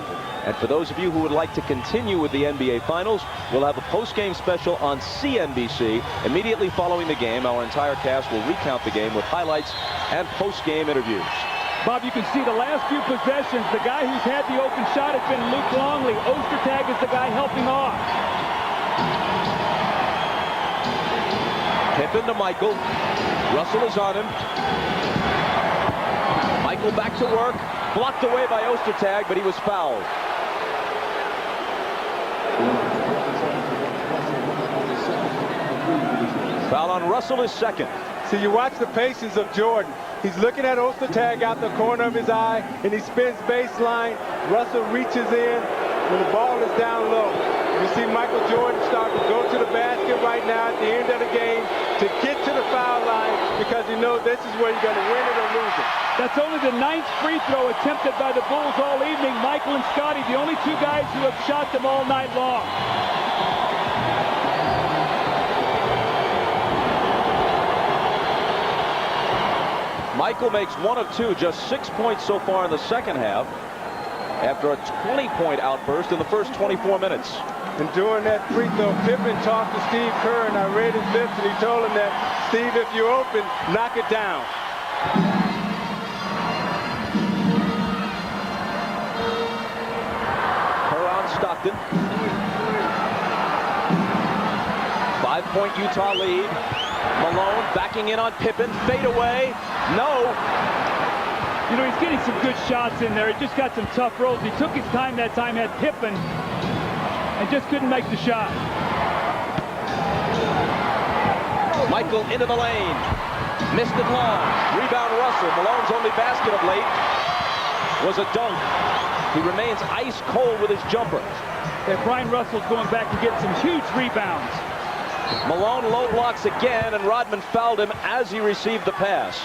And for those of you who would like to continue with the NBA Finals, we'll have a post-game special on CNBC. Immediately following the game, our entire cast will recount the game with highlights and post-game interviews. Bob, you can see the last few possessions, the guy who's had the open shot has been Luke Longley. Ostertag is the guy helping off. Pippen to Michael. Russell is on him. Michael back to work. Blocked away by Ostertag, but he was fouled. Foul on Russell is second. See, you watch the patience of Jordan. He's looking at Ostertag out the corner of his eye, and he spins baseline. Russell reaches in when the ball is down low. You see Michael Jordan start to go to the basket right now at the end of the game to get to the foul line, because he knows this is where you're going to win it or lose it. That's only the 9th free throw attempted by the Bulls all evening. Michael and Scotty, the only 2 guys who have shot them all night long. Michael makes 1 of 2, just 6 points so far in the second half, after a 20-point outburst in the first 24 minutes. And during that free throw, Pippen talked to Steve Kerr, and I read his lips, and he told him that, Steve, if you're open, knock it down. Kerr on Stockton. 5-point Utah lead. Malone backing in on Pippen. Fade away. No. You know, he's getting some good shots in there. He just got some tough rolls. He took his time that time, had Pippen, and just couldn't make the shot. Michael into the lane. Missed it long. Rebound Russell. Malone's only basket of late was a dunk. He remains ice cold with his jumper. And Brian Russell's going back and getting some huge rebounds. Malone low blocks again, and Rodman fouled him as he received the pass.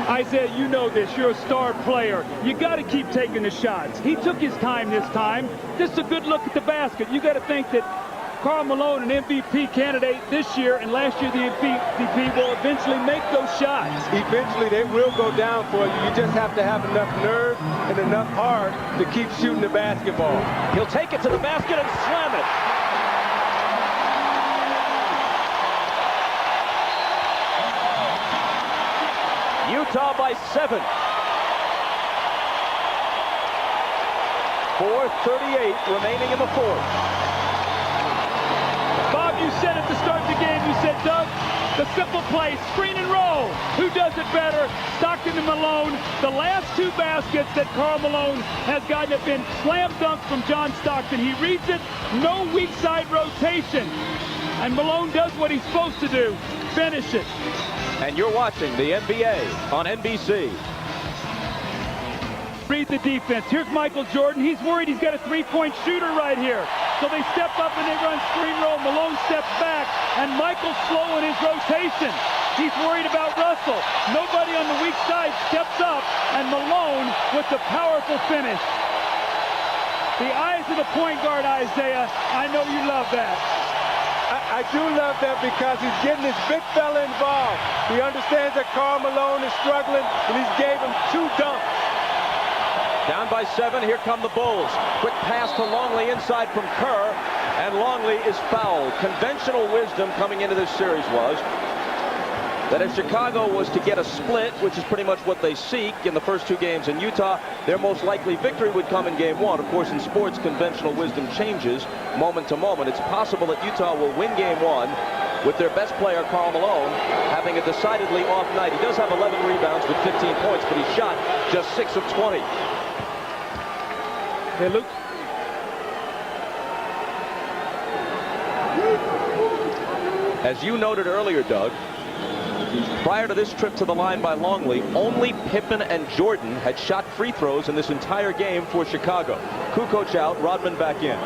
Isaiah, you know this. You're a star player. You got to keep taking the shots. He took his time this time. Just a good look at the basket. You got to think that Karl Malone, an MVP candidate this year and last year the MVP, will eventually make those shots. Eventually they will go down for you. You just have to have enough nerve and enough heart to keep shooting the basketball. He'll take it to the basket and slam it. Utah by 7. 4:38 remaining in the fourth. Bob, you said at the start of the game, you said, Doug, the simple play, screen and roll. Who does it better? Stockton and Malone. The last two baskets that Karl Malone has gotten have been slam dunks from John Stockton. He reads it, no weak side rotation. And Malone does what he's supposed to do, finish it. And you're watching the NBA on NBC. Read the defense. Here's Michael Jordan. He's worried he's got a three-point shooter right here. So they step up and they run screen roll. Malone steps back, and Michael's slow in his rotation. He's worried about Russell. Nobody on the weak side steps up, and Malone with the powerful finish. The eyes of the point guard, Isaiah. I know you love that. I do love that because he's getting this big fella involved. He understands that Karl Malone is struggling, and he's gave him 2 dunks. Down by 7, here come the Bulls. Quick pass to Longley inside from Kerr, and Longley is fouled. Conventional wisdom coming into this series was that if Chicago was to get a split, which is pretty much what they seek in the first 2 games in Utah, their most likely victory would come in game 1. Of course, in sports, conventional wisdom changes moment to moment. It's possible that Utah will win game 1 with their best player, Karl Malone, having a decidedly off night. He does have 11 rebounds with 15 points, but he shot just 6 of 20. Hey, Luke. As you noted earlier, Doug, prior to this trip to the line by Longley, only Pippen and Jordan had shot free throws in this entire game for Chicago. Kukoc out, Rodman back in.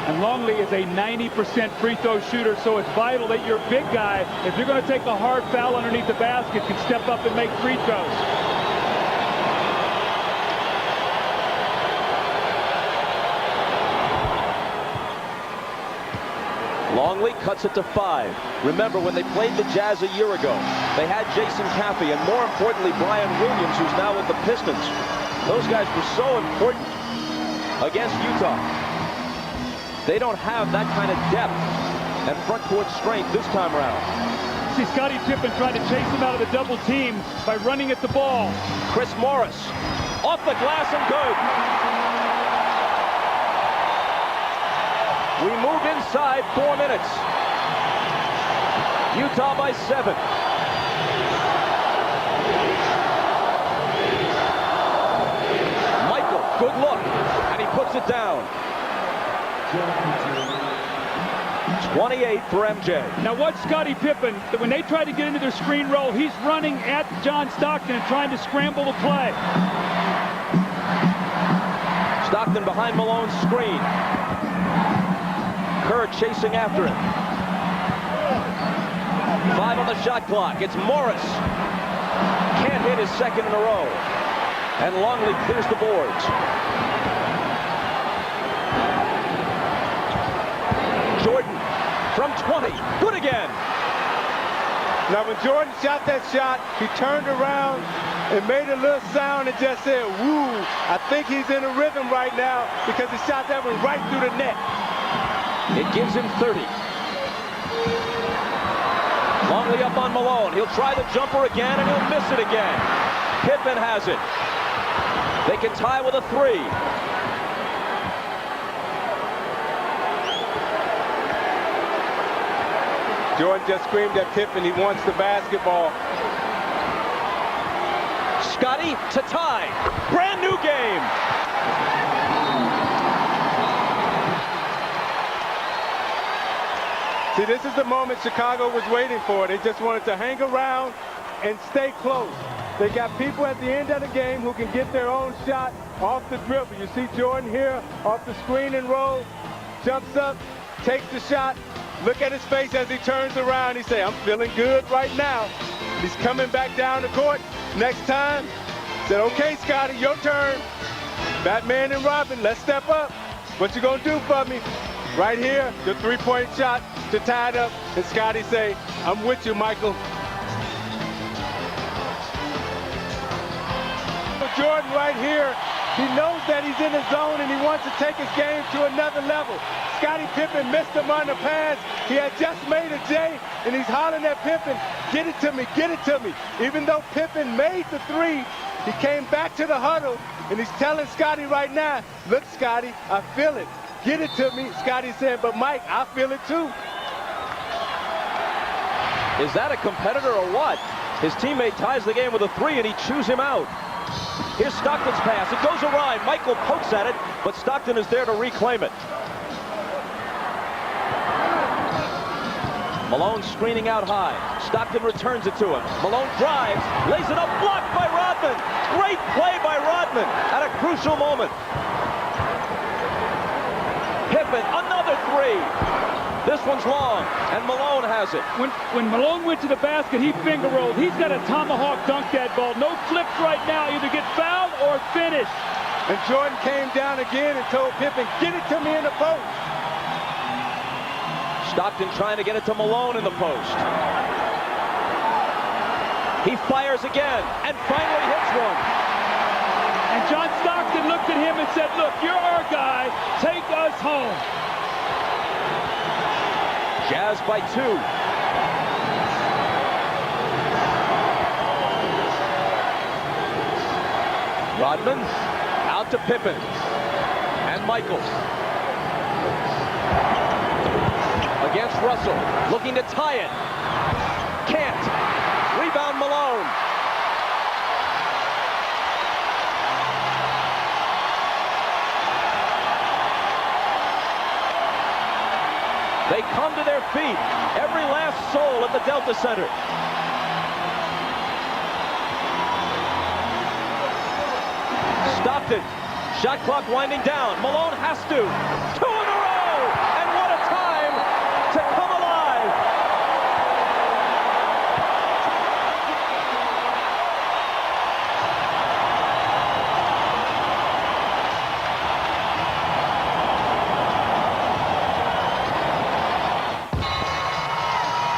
And Longley is a 90% free throw shooter, so it's vital that your big guy, if you're going to take a hard foul underneath the basket, can step up and make free throws. Longley cuts it to 5. Remember, when they played the Jazz a year ago, they had Jason Caffey and, more importantly, Brian Williams, who's now with the Pistons. Those guys were so important against Utah. They don't have that kind of depth and front court strength this time around. See Scottie Pippen trying to chase him out of the double team by running at the ball. Chris Morris off the glass and good. We move inside 4 minutes. Utah by 7. Michael, good look, and he puts it down. 28 for MJ. Now watch Scottie Pippen. When they try to get into their screen roll, he's running at John Stockton and trying to scramble the play. Stockton behind Malone's screen. Kerr chasing after him. 5 on the shot clock. It's Morris. Can't hit his second in a row. And Longley clears the boards. Jordan from 20. Good again. Now when Jordan shot that shot, he turned around and made a little sound and just said, woo. I think he's in a rhythm right now because the shot that went right through the net. It gives him 30. Longley up on Malone. He'll try the jumper again, and he'll miss it again. Pippen has it. They can tie with a 3. Jordan just screamed at Pippen he wants the basketball. Scotty to tie. Brand new game. See, this is the moment Chicago was waiting for. They just wanted to hang around and stay close. They got people at the end of the game who can get their own shot off the dribble. You see Jordan here off the screen and roll, jumps up, takes the shot. Look at his face as he turns around. He say, I'm feeling good right now. He's coming back down the court. Next time, said, okay, Scotty, your turn. Batman and Robin, let's step up. What you gonna do for me? Right here, the three-point shot to tie it up. And Scotty say, I'm with you, Michael. Jordan right here, he knows that he's in the zone and he wants to take his game to another level. Scottie Pippen missed him on the pass. He had just made a J, and he's hollering at Pippen, get it to me, get it to me. Even though Pippen made the three, he came back to the huddle, and he's telling Scotty right now, look, Scotty, I feel it. Get it to me. Scotty said, but Mike, I feel it too. Is that a competitor or what? His teammate ties the game with a three, and he chews him out. Here's Stockton's pass. It goes awry. Michael pokes at it, but Stockton is there to reclaim it. Malone screening out high. Stockton returns it to him. Malone drives, lays it up, blocked by Rodman. Great play by Rodman at a crucial moment. Pippen, another three. This one's long, and Malone has it. When Malone went to the basket, he finger rolled. He's got a tomahawk dunk that ball. No flips right now. Either get fouled or finish. And Jordan came down again and told Pippen, get it to me in the post. Stockton trying to get it to Malone in the post. He fires again and finally hits one. And John Stockton looked at him and said, look, you're our guy. Take us home. Jazz by 2. Rodman out to Pippen and Michael against Russell, looking to tie it. Can't. Rebound Malone. They come to their feet, every last soul at the Delta Center. Stockton, shot clock winding down. Malone has to. 2 in a row, and what a time to come alive.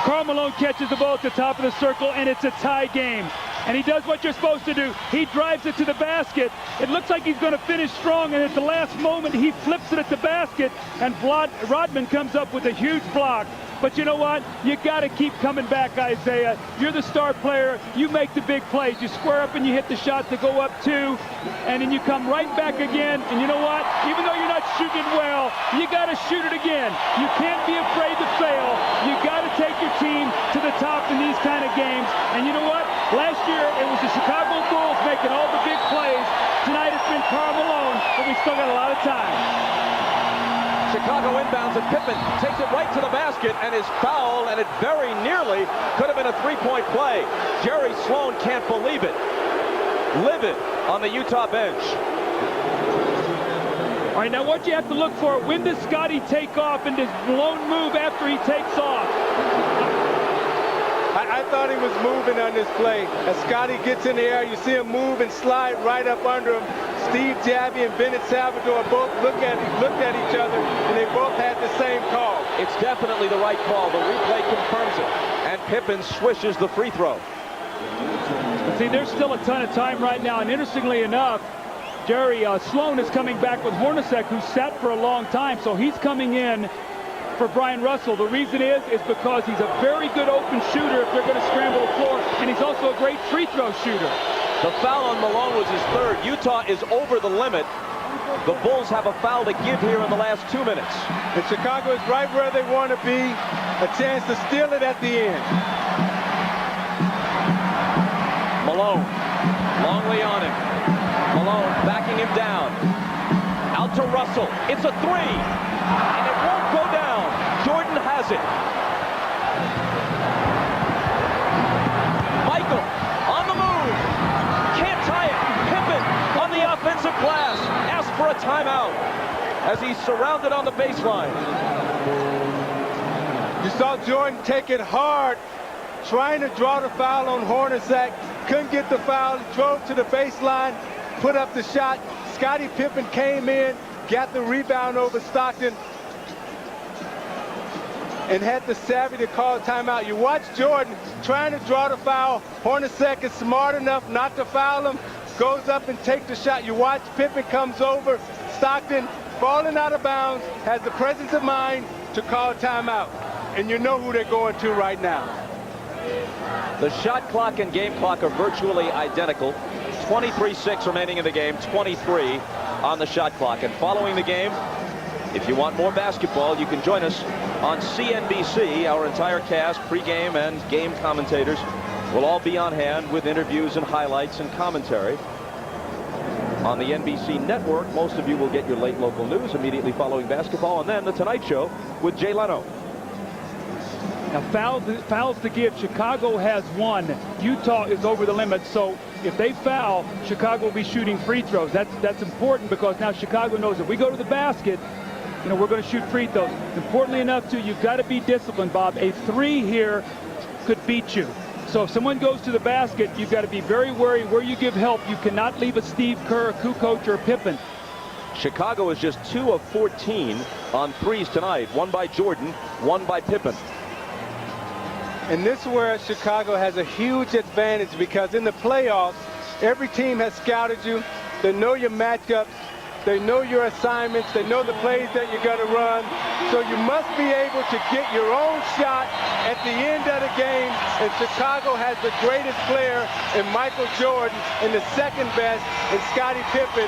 Karl Malone catches the ball at the top of the circle, and it's a tie game. And he does what you're supposed to do. He drives it to the basket. It looks like he's going to finish strong, and at the last moment, he flips it at the basket, and Rodman comes up with a huge block. But you know what? You got to keep coming back, Isaiah. You're the star player. You make the big plays. You square up and you hit the shot to go up 2, and then you come right back again. And you know what? Even though you're not shooting it well, you got to shoot it again. You can't be afraid to fail. You got to take your team to the top in these kind of games. And you know what? Last year, it was the Chicago Bulls making all the big plays. Tonight, it's been Karl Malone, but we still got a lot of time. Chicago inbounds, and Pippen takes it right to the basket and is fouled, and it very nearly could have been a three-point play. Jerry Sloan can't believe it. Livid on the Utah bench. All right, now what you have to look for, when does Scotty take off, and does Malone move after he takes off? I thought he was moving on this play. As Scotty gets in the air, you see him move and slide right up under him. Steve Javie and Bennett Salvador both looked at each other, and they both had the same call. It's definitely the right call. The replay confirms it. And Pippen swishes the free throw. But see, there's still a ton of time right now, and interestingly enough, Jerry Sloan is coming back with Hornacek, who sat for a long time, so he's coming in for Brian Russell. The reason is because he's a very good open shooter if they're going to scramble the floor, and he's also a great free throw shooter. The foul on Malone was his third. Utah is over the limit. The Bulls have a foul to give here in the last 2 minutes. And Chicago is right where they want to be. a chance to steal it at the end. Malone, Longley on him. Malone backing him down. Out to Russell. It's a three, and it won't go down. Jordan has it. Michael on the move. Can't tie it. Pippen on the offensive glass. Asks for a timeout as he's surrounded on the baseline. You saw Jordan take it hard, trying to draw the foul on Hornacek. Couldn't get the foul, drove to the baseline, put up the shot. Scottie Pippen came in, got the rebound over Stockton, and had the savvy to call timeout. You watch Jordan trying to draw the foul. Hornacek is smart enough not to foul him, goes up and takes the shot. You watch Pippen comes over, Stockton falling out of bounds, has the presence of mind to call timeout. And you know who they're going to right now. The shot clock and game clock are virtually identical. 23-6 remaining in the game, 23 on the shot clock. And following the game, if you want more basketball, you can join us on CNBC. Our entire cast, pregame and game commentators, will all be on hand with interviews and highlights and commentary. On the NBC network, most of you will get your late local news immediately following basketball, and then The Tonight Show with Jay Leno. Now, fouls to give. Chicago has one. Utah is over the limit. So if they foul, Chicago will be shooting free throws. That's important because now Chicago knows if we go to the basket, you know, we're going to shoot free throws. Importantly enough, too, you've got to be disciplined, Bob. A three here could beat you. So if someone goes to the basket, you've got to be very wary where you give help. You cannot leave a Steve Kerr, a Kukoc, or a Pippen. Chicago is just 2 of 14 on threes tonight. One by Jordan, one by Pippen. And this is where Chicago has a huge advantage because in the playoffs, every team has scouted you. They know your matchups. They know your assignments. They know the plays that you're going to run. So you must be able to get your own shot at the end of the game. And Chicago has the greatest player in Michael Jordan and the second best in Scottie Pippen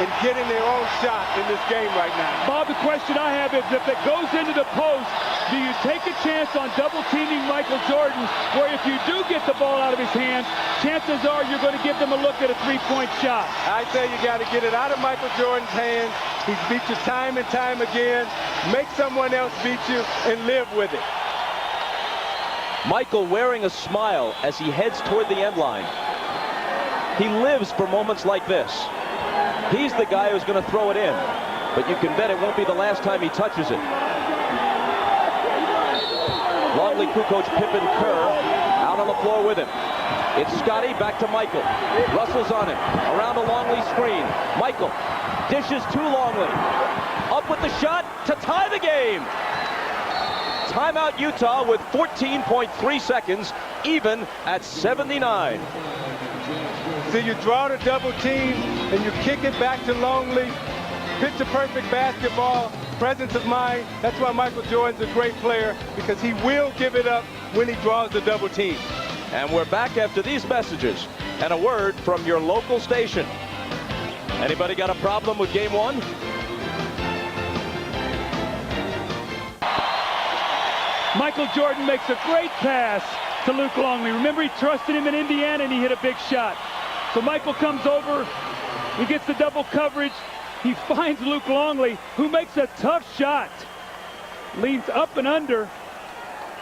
in getting their own shot in this game right now. Bob, the question I have is if it goes into the post, do you take a chance on double teaming Michael Jordan, where if you do get the ball out of his hands, chances are you're going to give them a look at a three-point shot? I say you got to get it out of Michael Jordan's hands. He's beat you time and time again. Make someone else beat you and live with it. Michael wearing a smile as he heads toward the end line. He lives for moments like this. He's the guy who's going to throw it in, but you can bet it won't be the last time he touches it. Longley, Kukoc, Pippen, Kerr out on the floor with him. It's Scottie back to Michael. Russell's on him. Around a Longley screen. Michael dishes to Longley. Up with the shot to tie the game. Timeout Utah with 14.3 seconds, even at 79. So you draw the double team and you kick it back to Longley. Picture perfect basketball, presence of mind. That's why Michael Jordan's a great player, because he will give it up when he draws the double team. And we're back after these messages and a word from your local station. Anybody got a problem with game one? Michael Jordan makes a great pass to Luke Longley. Remember, he trusted him in Indiana and he hit a big shot. So Michael comes over, he gets the double coverage, he finds Luke Longley, who makes a tough shot. Leans up and under,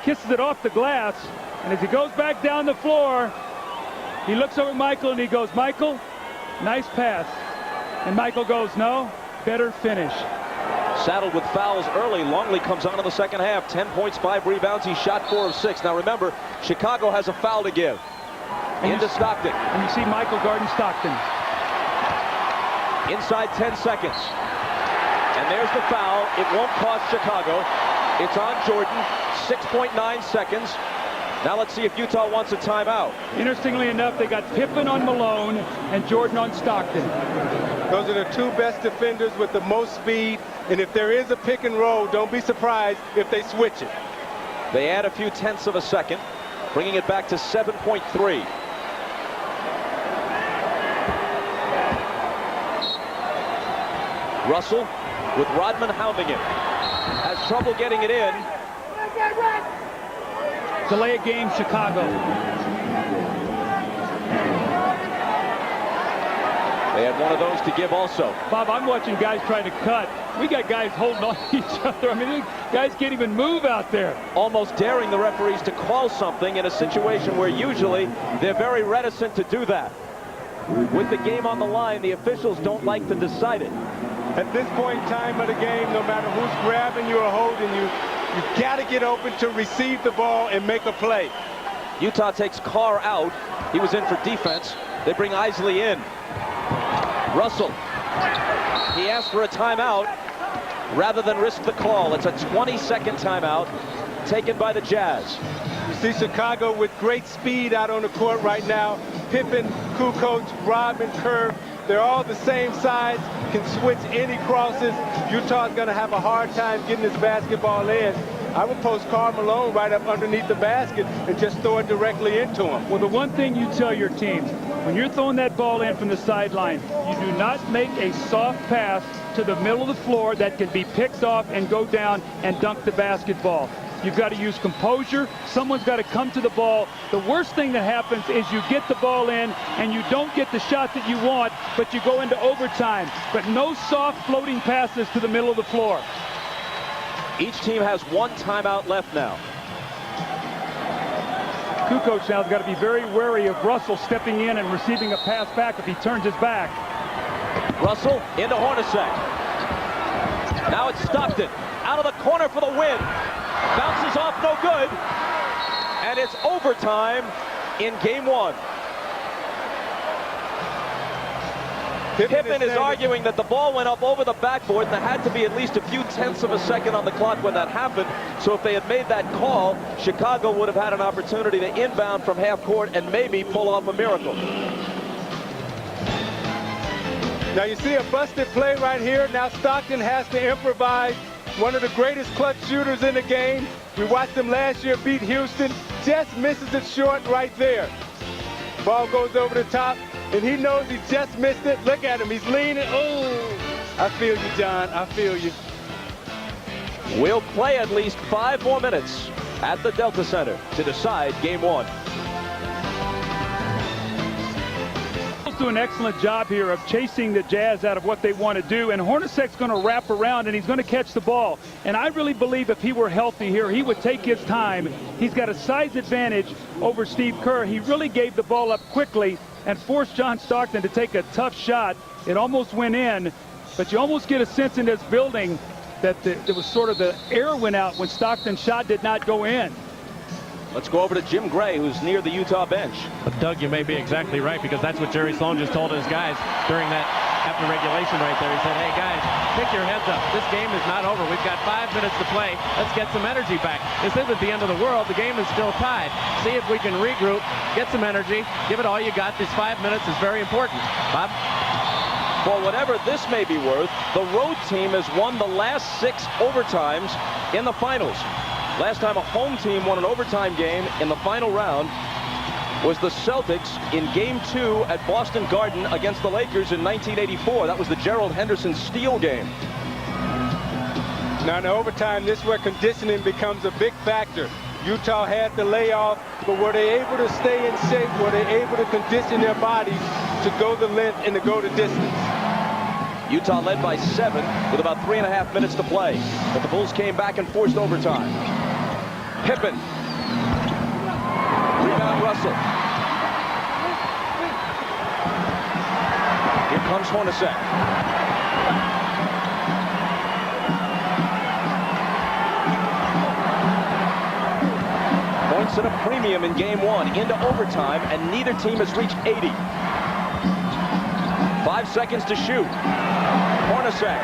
kisses it off the glass, and as he goes back down the floor, he looks over at Michael and he goes, "Michael, nice pass." And Michael goes, "No, better finish." Saddled with fouls early, Longley comes on in the second half. 10 points, 5 rebounds. He shot 4 of 6. Now remember, Chicago has a foul to give. Into Stockton. And you see Michael guarding Stockton. Inside 10 seconds. And there's the foul. It won't cost Chicago. It's on Jordan. 6.9 seconds. Now let's see if Utah wants a timeout. Interestingly enough, they got Pippen on Malone and Jordan on Stockton. Those are the two best defenders with the most speed. And if there is a pick and roll, don't be surprised if they switch it. They add a few tenths of a second, bringing it back to 7.3. Russell with Rodman hounding him. Has trouble getting it in. Delay a game, Chicago. They had one of those to give also. Bob, I'm watching guys trying to cut. We got guys holding on to each other. I mean, guys can't even move out there. Almost daring the referees to call something in a situation where usually they're very reticent to do that. With the game on the line, the officials don't like to decide it. At this point in time of the game, no matter who's grabbing you or holding you, you've got to get open to receive the ball and make a play. Utah takes Carr out. He was in for defense. They bring Isley in. Russell. He asked for a timeout rather than risk the call. It's a 20-second timeout taken by the Jazz. You see Chicago with great speed out on the court right now. Pippen, Kukoc, Rodman, Kerr, they're all the same size, can switch any crosses. Utah's going to have a hard time getting this basketball in. I would post Karl Malone right up underneath the basket and just throw it directly into him. Well, the one thing you tell your teams, when you're throwing that ball in from the sideline, you do not make a soft pass to the middle of the floor that can be picked off and go down and dunk the basketball. You've got to use composure. Someone's got to come to the ball. The worst thing that happens is you get the ball in and you don't get the shot that you want, but you go into overtime. But no soft floating passes to the middle of the floor. Each team has one timeout left now. Kukoc now has got to be very wary of Russell stepping in and receiving a pass back if he turns his back. Russell into Hornacek. Now it's Stockton. Out of the corner for the win. Bounces off, no good. And it's overtime in game one. Pippen is arguing that the ball went up over the backboard and there had to be at least a few tenths of a second on the clock when that happened. So if they had made that call, Chicago would have had an opportunity to inbound from half court and maybe pull off a miracle. Now you see a busted play right here. Now Stockton has to improvise. One of the greatest clutch shooters in the game. We watched him last year beat Houston. Just misses it short right there. Ball goes over the top, and he knows he just missed it. Look at him. He's leaning. Oh, I feel you, John. I feel you. We'll play at least 5 more minutes at the Delta Center to decide game one. Do an excellent job here of chasing the Jazz out of what they want to do, and Hornacek's going to wrap around and he's going to catch the ball. And I really believe if he were healthy here, he would take his time. He's got a size advantage over Steve Kerr. He really gave the ball up quickly and forced John Stockton to take a tough shot. It almost went in, but you almost get a sense in this building that there was sort of the air went out when Stockton's shot did not go in. Let's go over to Jim Gray, who's near the Utah bench. But Doug, you may be exactly right, because that's what Jerry Sloan just told his guys during that after regulation right there. He said, hey guys, pick your heads up. This game is not over. We've got 5 minutes to play. Let's get some energy back. This isn't the end of the world. The game is still tied. See if we can regroup, get some energy, give it all you got. These 5 minutes is very important. Bob? For whatever this may be worth, the road team has won the last 6 overtimes in the finals. Last time a home team won an overtime game in the final round was the Celtics in Game 2 at Boston Garden against the Lakers in 1984. That was the Gerald Henderson steal game. Now in overtime, this is where conditioning becomes a big factor. Utah had the layoff, but were they able to stay in shape? Were they able to condition their bodies to go the length and to go the distance? Utah led by 7 with about 3.5 minutes to play, but the Bulls came back and forced overtime. Pippen. Rebound Russell. Here comes Hornacek. Points at a premium in game 1 into overtime, and neither team has reached 80. 5 seconds to shoot. Hornacek.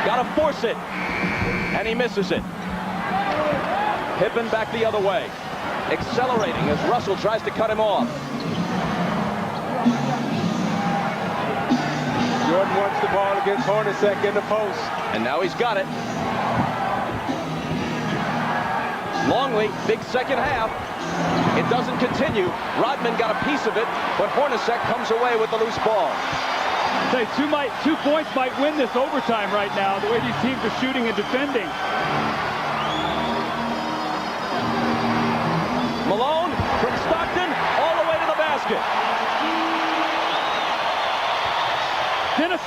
Gotta force it. And he misses it. Pippen back the other way. Accelerating as Russell tries to cut him off. Jordan wants the ball against Hornacek in the post. And now he's got it. Longley, big second half. It doesn't continue. Rodman got a piece of it, but Hornacek comes away with the loose ball. Say 2 points might win this overtime right now, the way these teams are shooting and defending.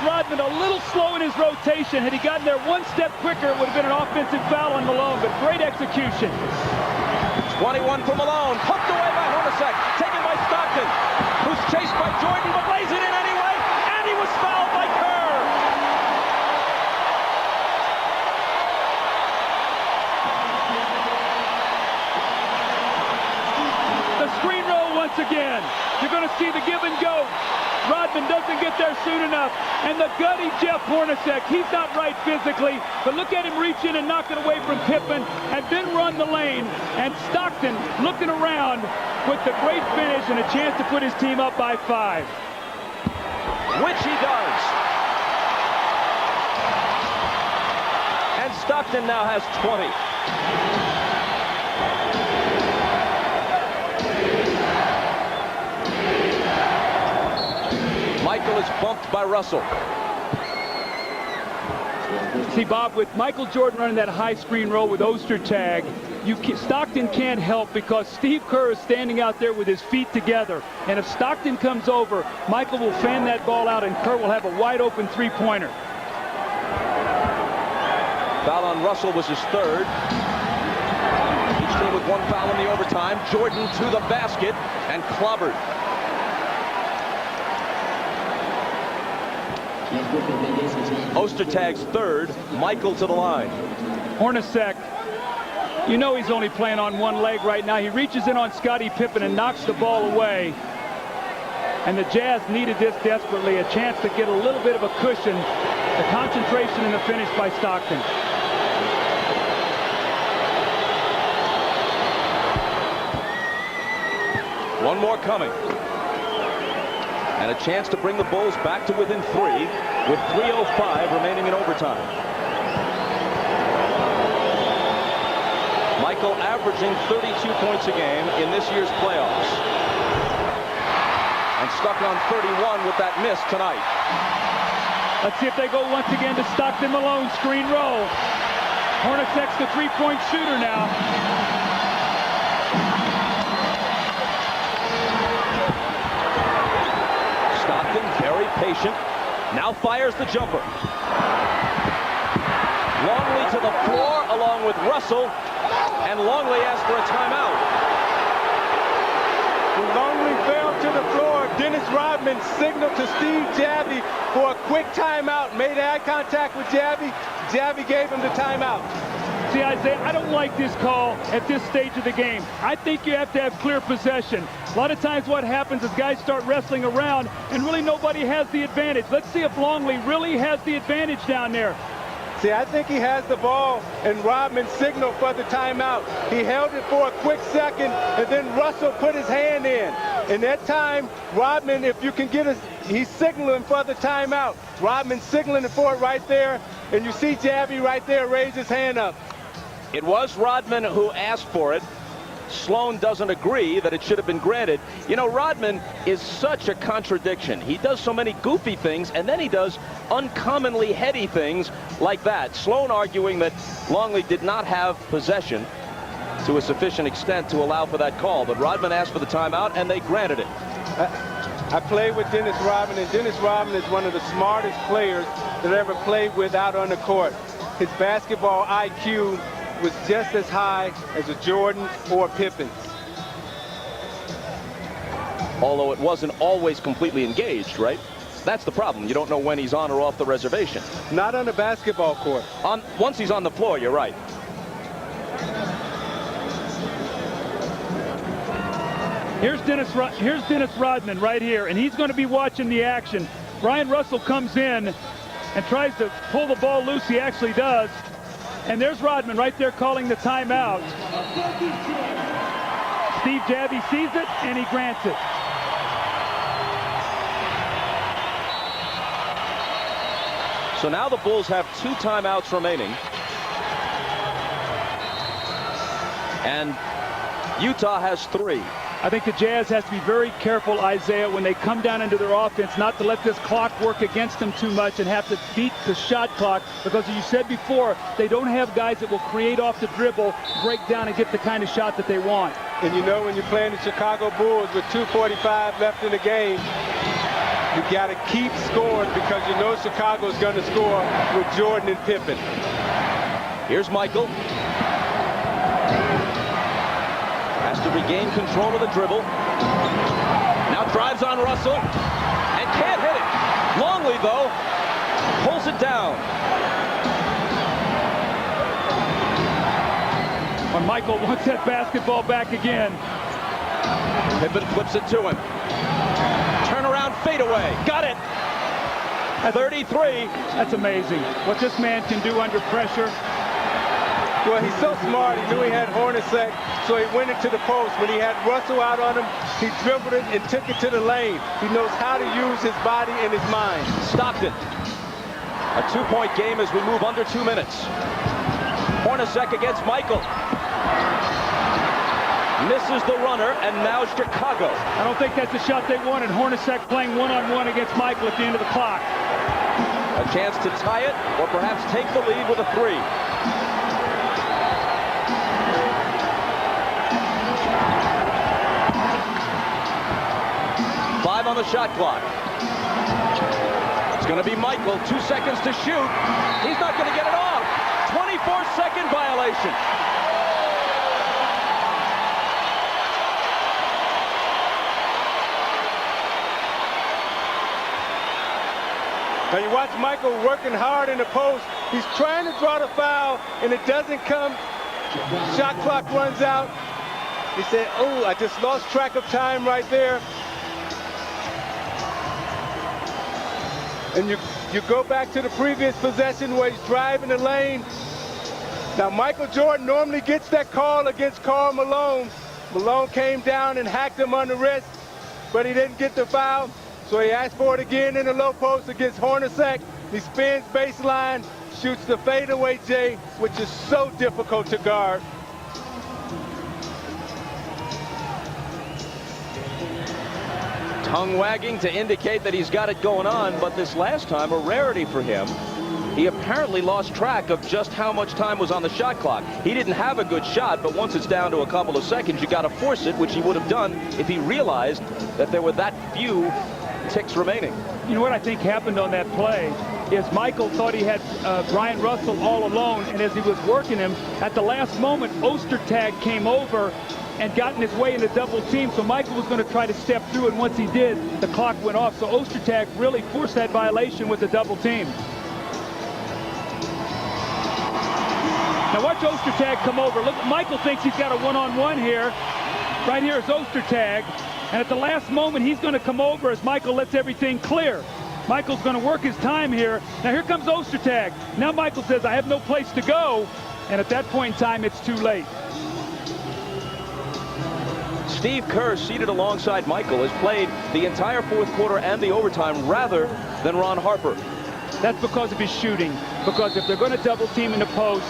Rodman a little slow in his rotation. Had he gotten there one step quicker, it would have been an offensive foul on Malone, but great execution. 21 for Malone, hooked away by Hornacek, taken by Stockton, who's chased by Jordan, but lays it in anyway, and he was fouled by Kerr. The screen roll once again. You're going to see the give and go. Rodman doesn't get there soon enough. And the gutty Jeff Hornacek, he's not right physically, but look at him reach in and knock it away from Pippen and then run the lane. And Stockton looking around with the great finish and a chance to put his team up by 5. Which he does. And Stockton now has 20. Michael is bumped by Russell. See, Bob, with Michael Jordan running that high screen roll with Ostertag, Stockton can't help because Steve Kerr is standing out there with his feet together. And if Stockton comes over, Michael will fan that ball out and Kerr will have a wide open three-pointer. Foul on Russell was his third. Each team with one foul in the overtime. Jordan to the basket and clobbered. Ostertag's third, Michael to the line. Hornacek, you know he's only playing on one leg right now. He reaches in on Scottie Pippen and knocks the ball away. And the Jazz needed this desperately, a chance to get a little bit of a cushion. The concentration in the finish by Stockton. One more coming. And a chance to bring the Bulls back to within 3 with 3:05 remaining in overtime. Michael averaging 32 points a game in this year's playoffs. And stuck on 31 with that miss tonight. Let's see if they go once again to Stockton Malone screen roll. Hornacek's the three-point shooter now. Very patient. Now fires the jumper. Longley to the floor along with Russell. And Longley asked for a timeout. When Longley fell to the floor, Dennis Rodman signaled to Steve Javie for a quick timeout. Made eye contact with Javie. Javie gave him the timeout. See, Isaiah, I don't like this call at this stage of the game. I think you have to have clear possession. A lot of times what happens is guys start wrestling around and really nobody has the advantage. Let's see if Longley really has the advantage down there. See, I think he has the ball, and Rodman signaled for the timeout. He held it for a quick second, and then Russell put his hand in. And that time, Rodman, if you can get us, he's signaling for the timeout. Rodman signaling for it right there, and you see Javie right there raise his hand up. It was Rodman who asked for it. Sloan doesn't agree that it should have been granted. You know, Rodman is such a contradiction. He does so many goofy things, and then he does uncommonly heady things like that. Sloan arguing that Longley did not have possession to a sufficient extent to allow for that call. But Rodman asked for the timeout, and they granted it. I played with Dennis Rodman, and Dennis Rodman is one of the smartest players that I ever played with out on the court. His basketball IQ was just as high as a Jordan or a Pippen. Although it wasn't always completely engaged, right? That's the problem. You don't know when he's on or off the reservation. Not on the basketball court. Once he's on the floor, you're right. Here's Dennis Rodman right here, and he's going to be watching the action. Brian Russell comes in and tries to pull the ball loose. He actually does. And there's Rodman right there calling the timeout. Steve Javie sees it, and he grants it. So now the Bulls have 2 timeouts remaining. And Utah has 3. I think the Jazz has to be very careful, Isaiah, when they come down into their offense, not to let this clock work against them too much and have to beat the shot clock, because as you said before, they don't have guys that will create off the dribble, break down, and get the kind of shot that they want. And you know, when you're playing the Chicago Bulls with 2:45 left in the game, You got to keep scoring because you know Chicago's going to score with Jordan and Pippen. Here's Michael. Has to regain control of the dribble. Now drives on Russell and can't hit it. Longley, though, pulls it down. When Michael wants that basketball back again. Pippen flips it to him. Turnaround fadeaway. Got it. 33. That's amazing. What this man can do under pressure. Well, he's so smart. He knew he had Hornacek, so he went into the post. When he had Russell out on him, he dribbled it and took it to the lane. He knows how to use his body and his mind. Stockton. A 2-point game as we move under 2 minutes. Hornacek against Michael. Misses the runner, and now Chicago. I don't think that's the shot they wanted. Hornacek playing one-on-one against Michael at the end of the clock. A chance to tie it, or perhaps take the lead with a 3. On the shot clock. It's going to be Michael. 2 seconds to shoot. He's not going to get it off. 24-second violation. Now you watch Michael working hard in the post. He's trying to draw the foul, and it doesn't come. Shot clock runs out. He said, oh, I just lost track of time right there. And you go back to the previous possession where he's driving the lane. Now, Michael Jordan normally gets that call against Karl Malone. Malone came down and hacked him on the wrist, but he didn't get the foul. So he asked for it again in the low post against Hornacek. He spins baseline, shoots the fadeaway J, which is so difficult to guard. Tongue wagging to indicate that he's got it going on, but this last time, a rarity for him. He apparently lost track of just how much time was on the shot clock. He didn't have a good shot, but once it's down to a couple of seconds, you got to force it, which he would have done if he realized that there were that few ticks remaining. You know what I think happened on that play is Michael thought he had Brian Russell all alone, and as he was working him, at the last moment, Ostertag came over and got in his way in a double team, so Michael was going to try to step through, and once he did, the clock went off. So Ostertag really forced that violation with the double team. Now watch Ostertag come over. Look, Michael thinks he's got a one-on-one here. Right here is Ostertag, and at the last moment, he's going to come over as Michael lets everything clear. Michael's going to work his time here. Now here comes Ostertag. Now Michael says, I have no place to go, and at that point in time, it's too late. Steve Kerr, seated alongside Michael, has played the entire fourth quarter and the overtime rather than Ron Harper. That's because of his shooting. Because if they're going to double team in the post,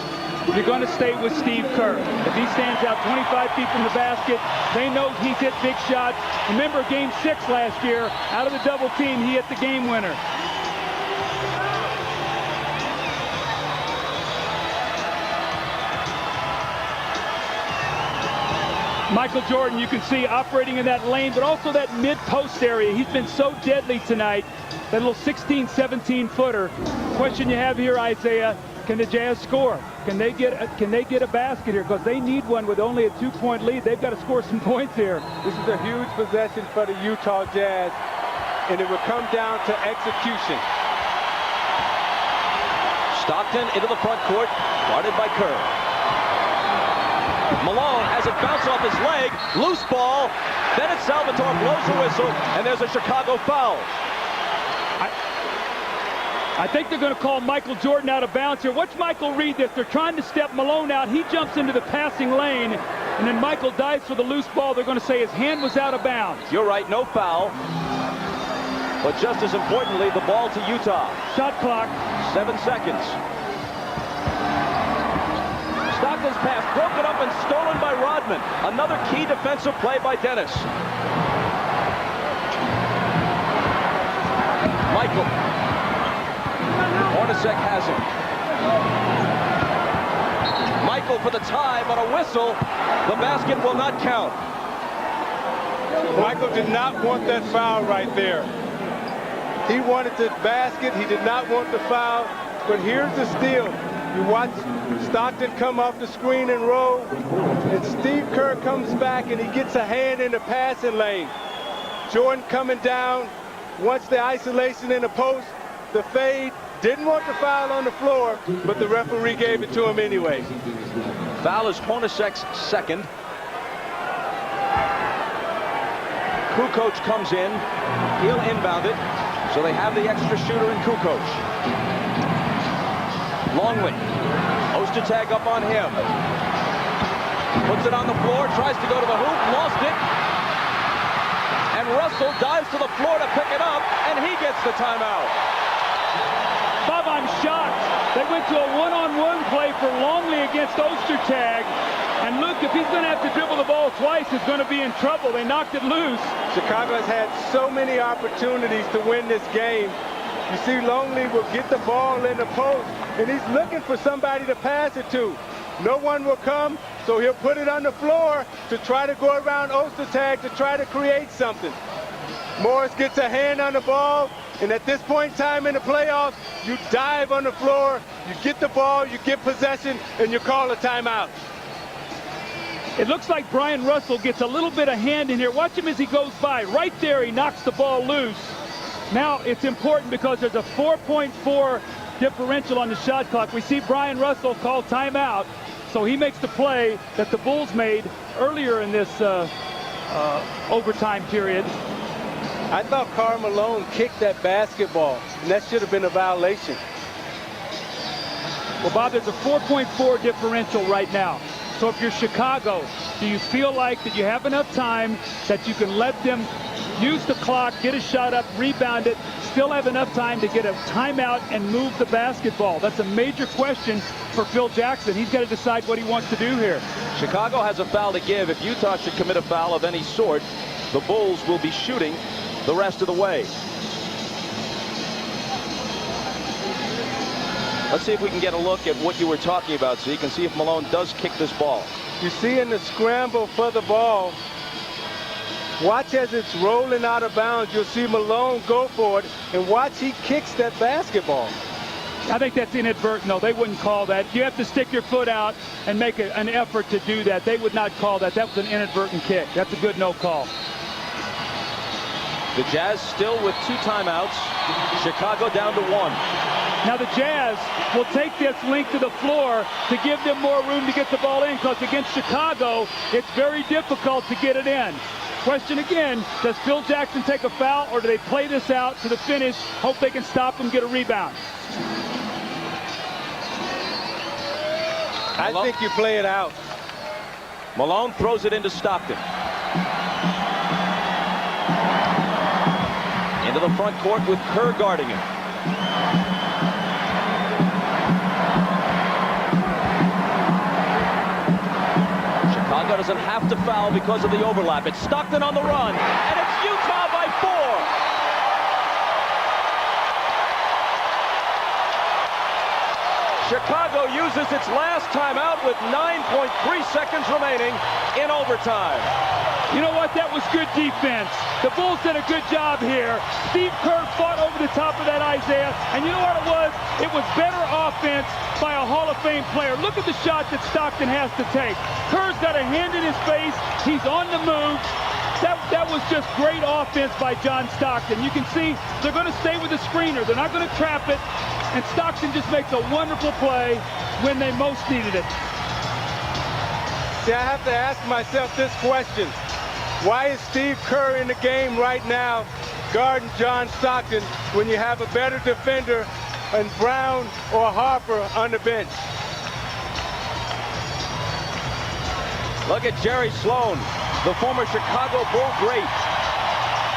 you're going to stay with Steve Kerr. If he stands out 25 feet from the basket, they know he's hit big shots. Remember Game 6 last year, out of the double team, he hit the game winner. Michael Jordan, you can see operating in that lane, but also that mid-post area. He's been so deadly tonight. That little 16, 17-footer. Question you have here, Isaiah, can the Jazz score? Can they get a basket here? Because they need one with only a 2-point lead. They've got to score some points here. This is a huge possession for the Utah Jazz, and it will come down to execution. Stockton into the front court, guarded by Kerr. Malone has it bounce off his leg, loose ball, then it's Salvatore blows the whistle, and there's a Chicago foul. I think they're going to call Michael Jordan out of bounds here. Watch Michael read this. They're trying to step Malone out. He jumps into the passing lane, and then Michael dives for the loose ball. They're going to say his hand was out of bounds. You're right, no foul. But just as importantly, the ball to Utah. Shot clock. 7 seconds. Stockton's pass broken up and stolen by Rodman. Another key defensive play by Dennis. Michael. Hornacek has him. Michael for the tie, but a whistle. The basket will not count. Michael did not want that foul right there. He wanted the basket. He did not want the foul. But here's the steal. You watch Stockton come off the screen and roll, and Steve Kerr comes back and he gets a hand in the passing lane. Jordan coming down, wants the isolation in the post, the fade, didn't want the foul on the floor, but the referee gave it to him anyway. Foul is Hornacek's second. Kukoc comes in. He'll inbound it. So they have the extra shooter in Kukoc. Longley. Ostertag up on him. Puts it on the floor. Tries to go to the hoop. Lost it. And Russell dives to the floor to pick it up. And he gets the timeout. Bob, I'm shocked. They went to a one-on-one play for Longley against Ostertag. And look, if he's going to have to dribble the ball twice, he's going to be in trouble. They knocked it loose. Chicago has had so many opportunities to win this game. You see Longley will get the ball in the post, and he's looking for somebody to pass it to. No one will come, so he'll put it on the floor to try to go around Ostertag to try to create something. Morris gets a hand on the ball, and at this point in time in the playoffs, you dive on the floor, you get the ball, you get possession, and you call a timeout. It looks like Brian Russell gets a little bit of hand in here. Watch him as he goes by. Right there, he knocks the ball loose. Now, it's important because there's a 4.4 differential on the shot clock. We see Brian Russell call timeout, so he makes the play that the Bulls made earlier in this overtime period. I thought Karl Malone kicked that basketball, and that should have been a violation. Well, Bob, there's a 4.4 differential right now. So if you're Chicago, do you feel like that you have enough time that you can let them use the clock, get a shot up, rebound it, still have enough time to get a timeout and move the basketball? That's a major question for Phil Jackson. He's got to decide what he wants to do here. Chicago has a foul to give. If Utah should commit a foul of any sort, the Bulls will be shooting the rest of the way. Let's see if we can get a look at what you were talking about so you can see if Malone does kick this ball. You see in the scramble for the ball, watch as it's rolling out of bounds. You'll see Malone go for it, and watch he kicks that basketball. I think that's inadvertent, though. They wouldn't call that. You have to stick your foot out and make an effort to do that. They would not call that. That was an inadvertent kick. That's a good no call. The Jazz still with 2 timeouts. Chicago down to 1. Now the Jazz will take this length to the floor to give them more room to get the ball in, because against Chicago, it's very difficult to get it in. Question again, does Phil Jackson take a foul, or do they play this out to the finish, hope they can stop them, get a rebound? I think you play it out. Malone throws it into Stockton. Into the front court with Kerr guarding him. Chicago doesn't have to foul because of the overlap. It's Stockton on the run, and it's Utah by 4. Chicago uses its last timeout with 9.3 seconds remaining in overtime. You know what? That was good defense. The Bulls did a good job here. Steve Kerr fought over the top of that Isaiah, and you know what it was? It was better offense by a Hall of Fame player. Look at the shot that Stockton has to take. Kerr's got a hand in his face. He's on the move. That was just great offense by John Stockton. You can see they're going to stay with the screener. They're not going to trap it. And Stockton just makes a wonderful play when they most needed it. See, I have to ask myself this question. Why is Steve Kerr in the game right now guarding John Stockton when you have a better defender and Brown or Harper on the bench? Look at Jerry Sloan, the former Chicago Bull great.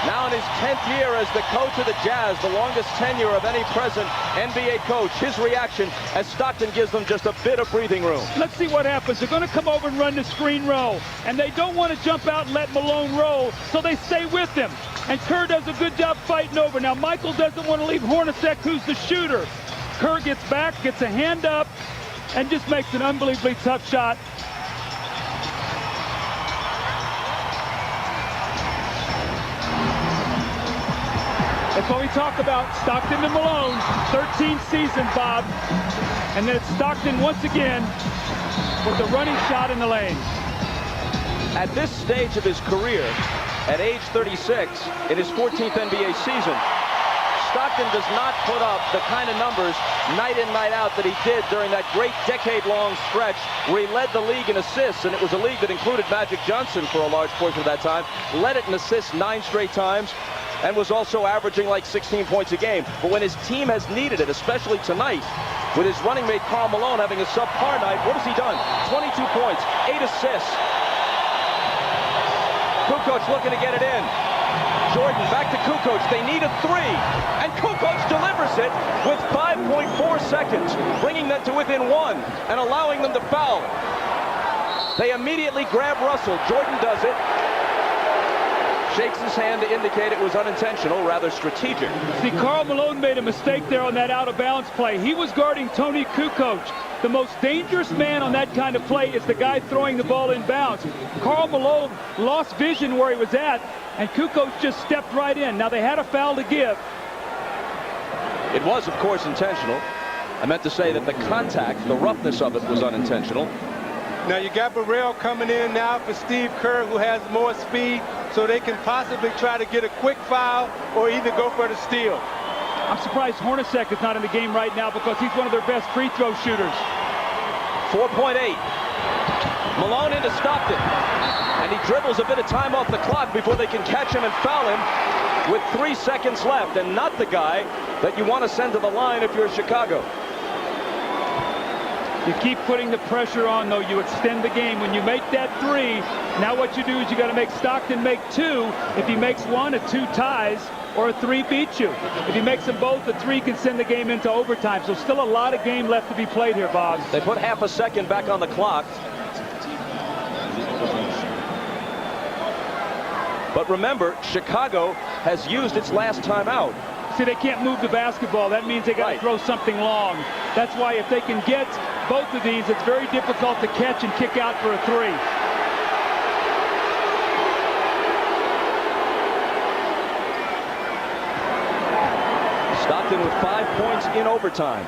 Now in his 10th year as the coach of the Jazz, the longest tenure of any present NBA coach. His reaction as Stockton gives them just a bit of breathing room. Let's see what happens. They're going to come over and run the screen roll. And they don't want to jump out and let Malone roll, so they stay with him. And Kerr does a good job fighting over. Now Michael doesn't want to leave Hornacek, who's the shooter. Kerr gets back, gets a hand up, and just makes an unbelievably tough shot. That's what we talk about. Stockton and Malone, 13 seasons, Bob. And then it's Stockton once again with the running shot in the lane. At this stage of his career, at age 36, in his 14th NBA season, Stockton does not put up the kind of numbers night in, night out that he did during that great decade-long stretch where he led the league in assists, and it was a league that included Magic Johnson for a large portion of that time, led it in assists 9 straight times, and was also averaging like 16 points a game. But when his team has needed it, especially tonight, with his running mate Karl Malone having a subpar night, what has he done? 22 points, 8 assists. Kukoc looking to get it in. Jordan back to Kukoc. They need a 3. And Kukoc delivers it with 5.4 seconds, bringing them to within 1 and allowing them to foul. They immediately grab Russell. Jordan does it. Shakes his hand to indicate it was unintentional, rather strategic. See, Karl Malone made a mistake there on that out-of-bounds play. He was guarding Toni Kukoc. The most dangerous man on that kind of play is the guy throwing the ball in bounds. Karl Malone lost vision where he was at, and Kukoc just stepped right in. Now, they had a foul to give. It was, of course, intentional. I meant to say that the contact, the roughness of it, was unintentional. Now you got Burrell coming in now for Steve Kerr, who has more speed, so they can possibly try to get a quick foul or either go for the steal. I'm surprised Hornacek is not in the game right now because he's one of their best free throw shooters. 4.8. Malone into Stockton. And he dribbles a bit of time off the clock before they can catch him and foul him with 3 seconds left, and not the guy that you want to send to the line if you're Chicago. You keep putting the pressure on, though. You extend the game. When you make that 3, now what you do is you got to make Stockton make 2. If he makes 1, a 2 ties, or a 3 beats you. If he makes them both, a 3 can send the game into overtime. So still a lot of game left to be played here, Bob. They put half a second back on the clock. But remember, Chicago has used its last timeout. See, they can't move the basketball. That means they got to throw something long. That's why if they can get both of these, it's very difficult to catch and kick out for a 3. Stockton with 5 points in overtime.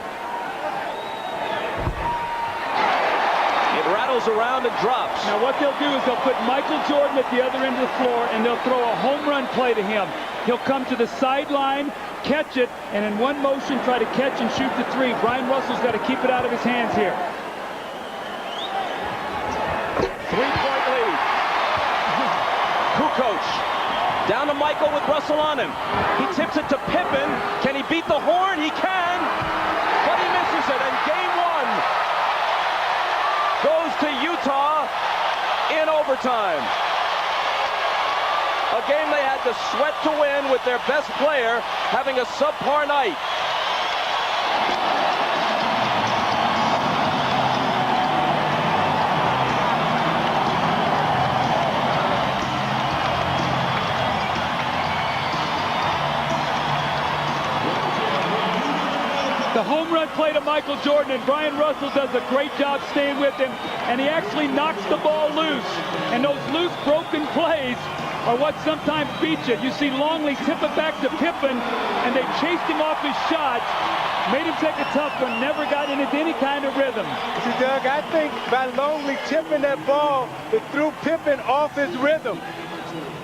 It rattles around and drops. Now what they'll do is they'll put Michael Jordan at the other end of the floor and they'll throw a home run play to him. He'll come to the sideline, catch it, and in one motion try to catch and shoot the 3. Brian Russell's got to keep it out of his hands here. 3-point lead. Kukoc down to Michael with Russell on him. He tips it to Pippen. Can he beat the horn? He can, but he misses it. And game 1 goes to Utah in overtime. A game they had to sweat to win with their best player having a subpar night. The home run play to Michael Jordan, and Brian Russell does a great job staying with him, and he actually knocks the ball loose. And those loose, broken plays are what sometimes beat you. You see Longley tip it back to Pippen, and they chased him off his shot, made him take a tough one, never got into any kind of rhythm. See, Doug, I think by Longley tipping that ball, it threw Pippen off his rhythm.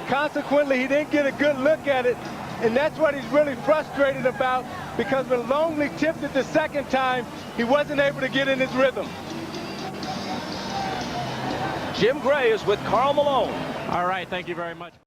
Consequently, he didn't get a good look at it, and that's what he's really frustrated about, because when Longley tipped it the second time, he wasn't able to get in his rhythm. Jim Gray is with Karl Malone. All right, thank you very much.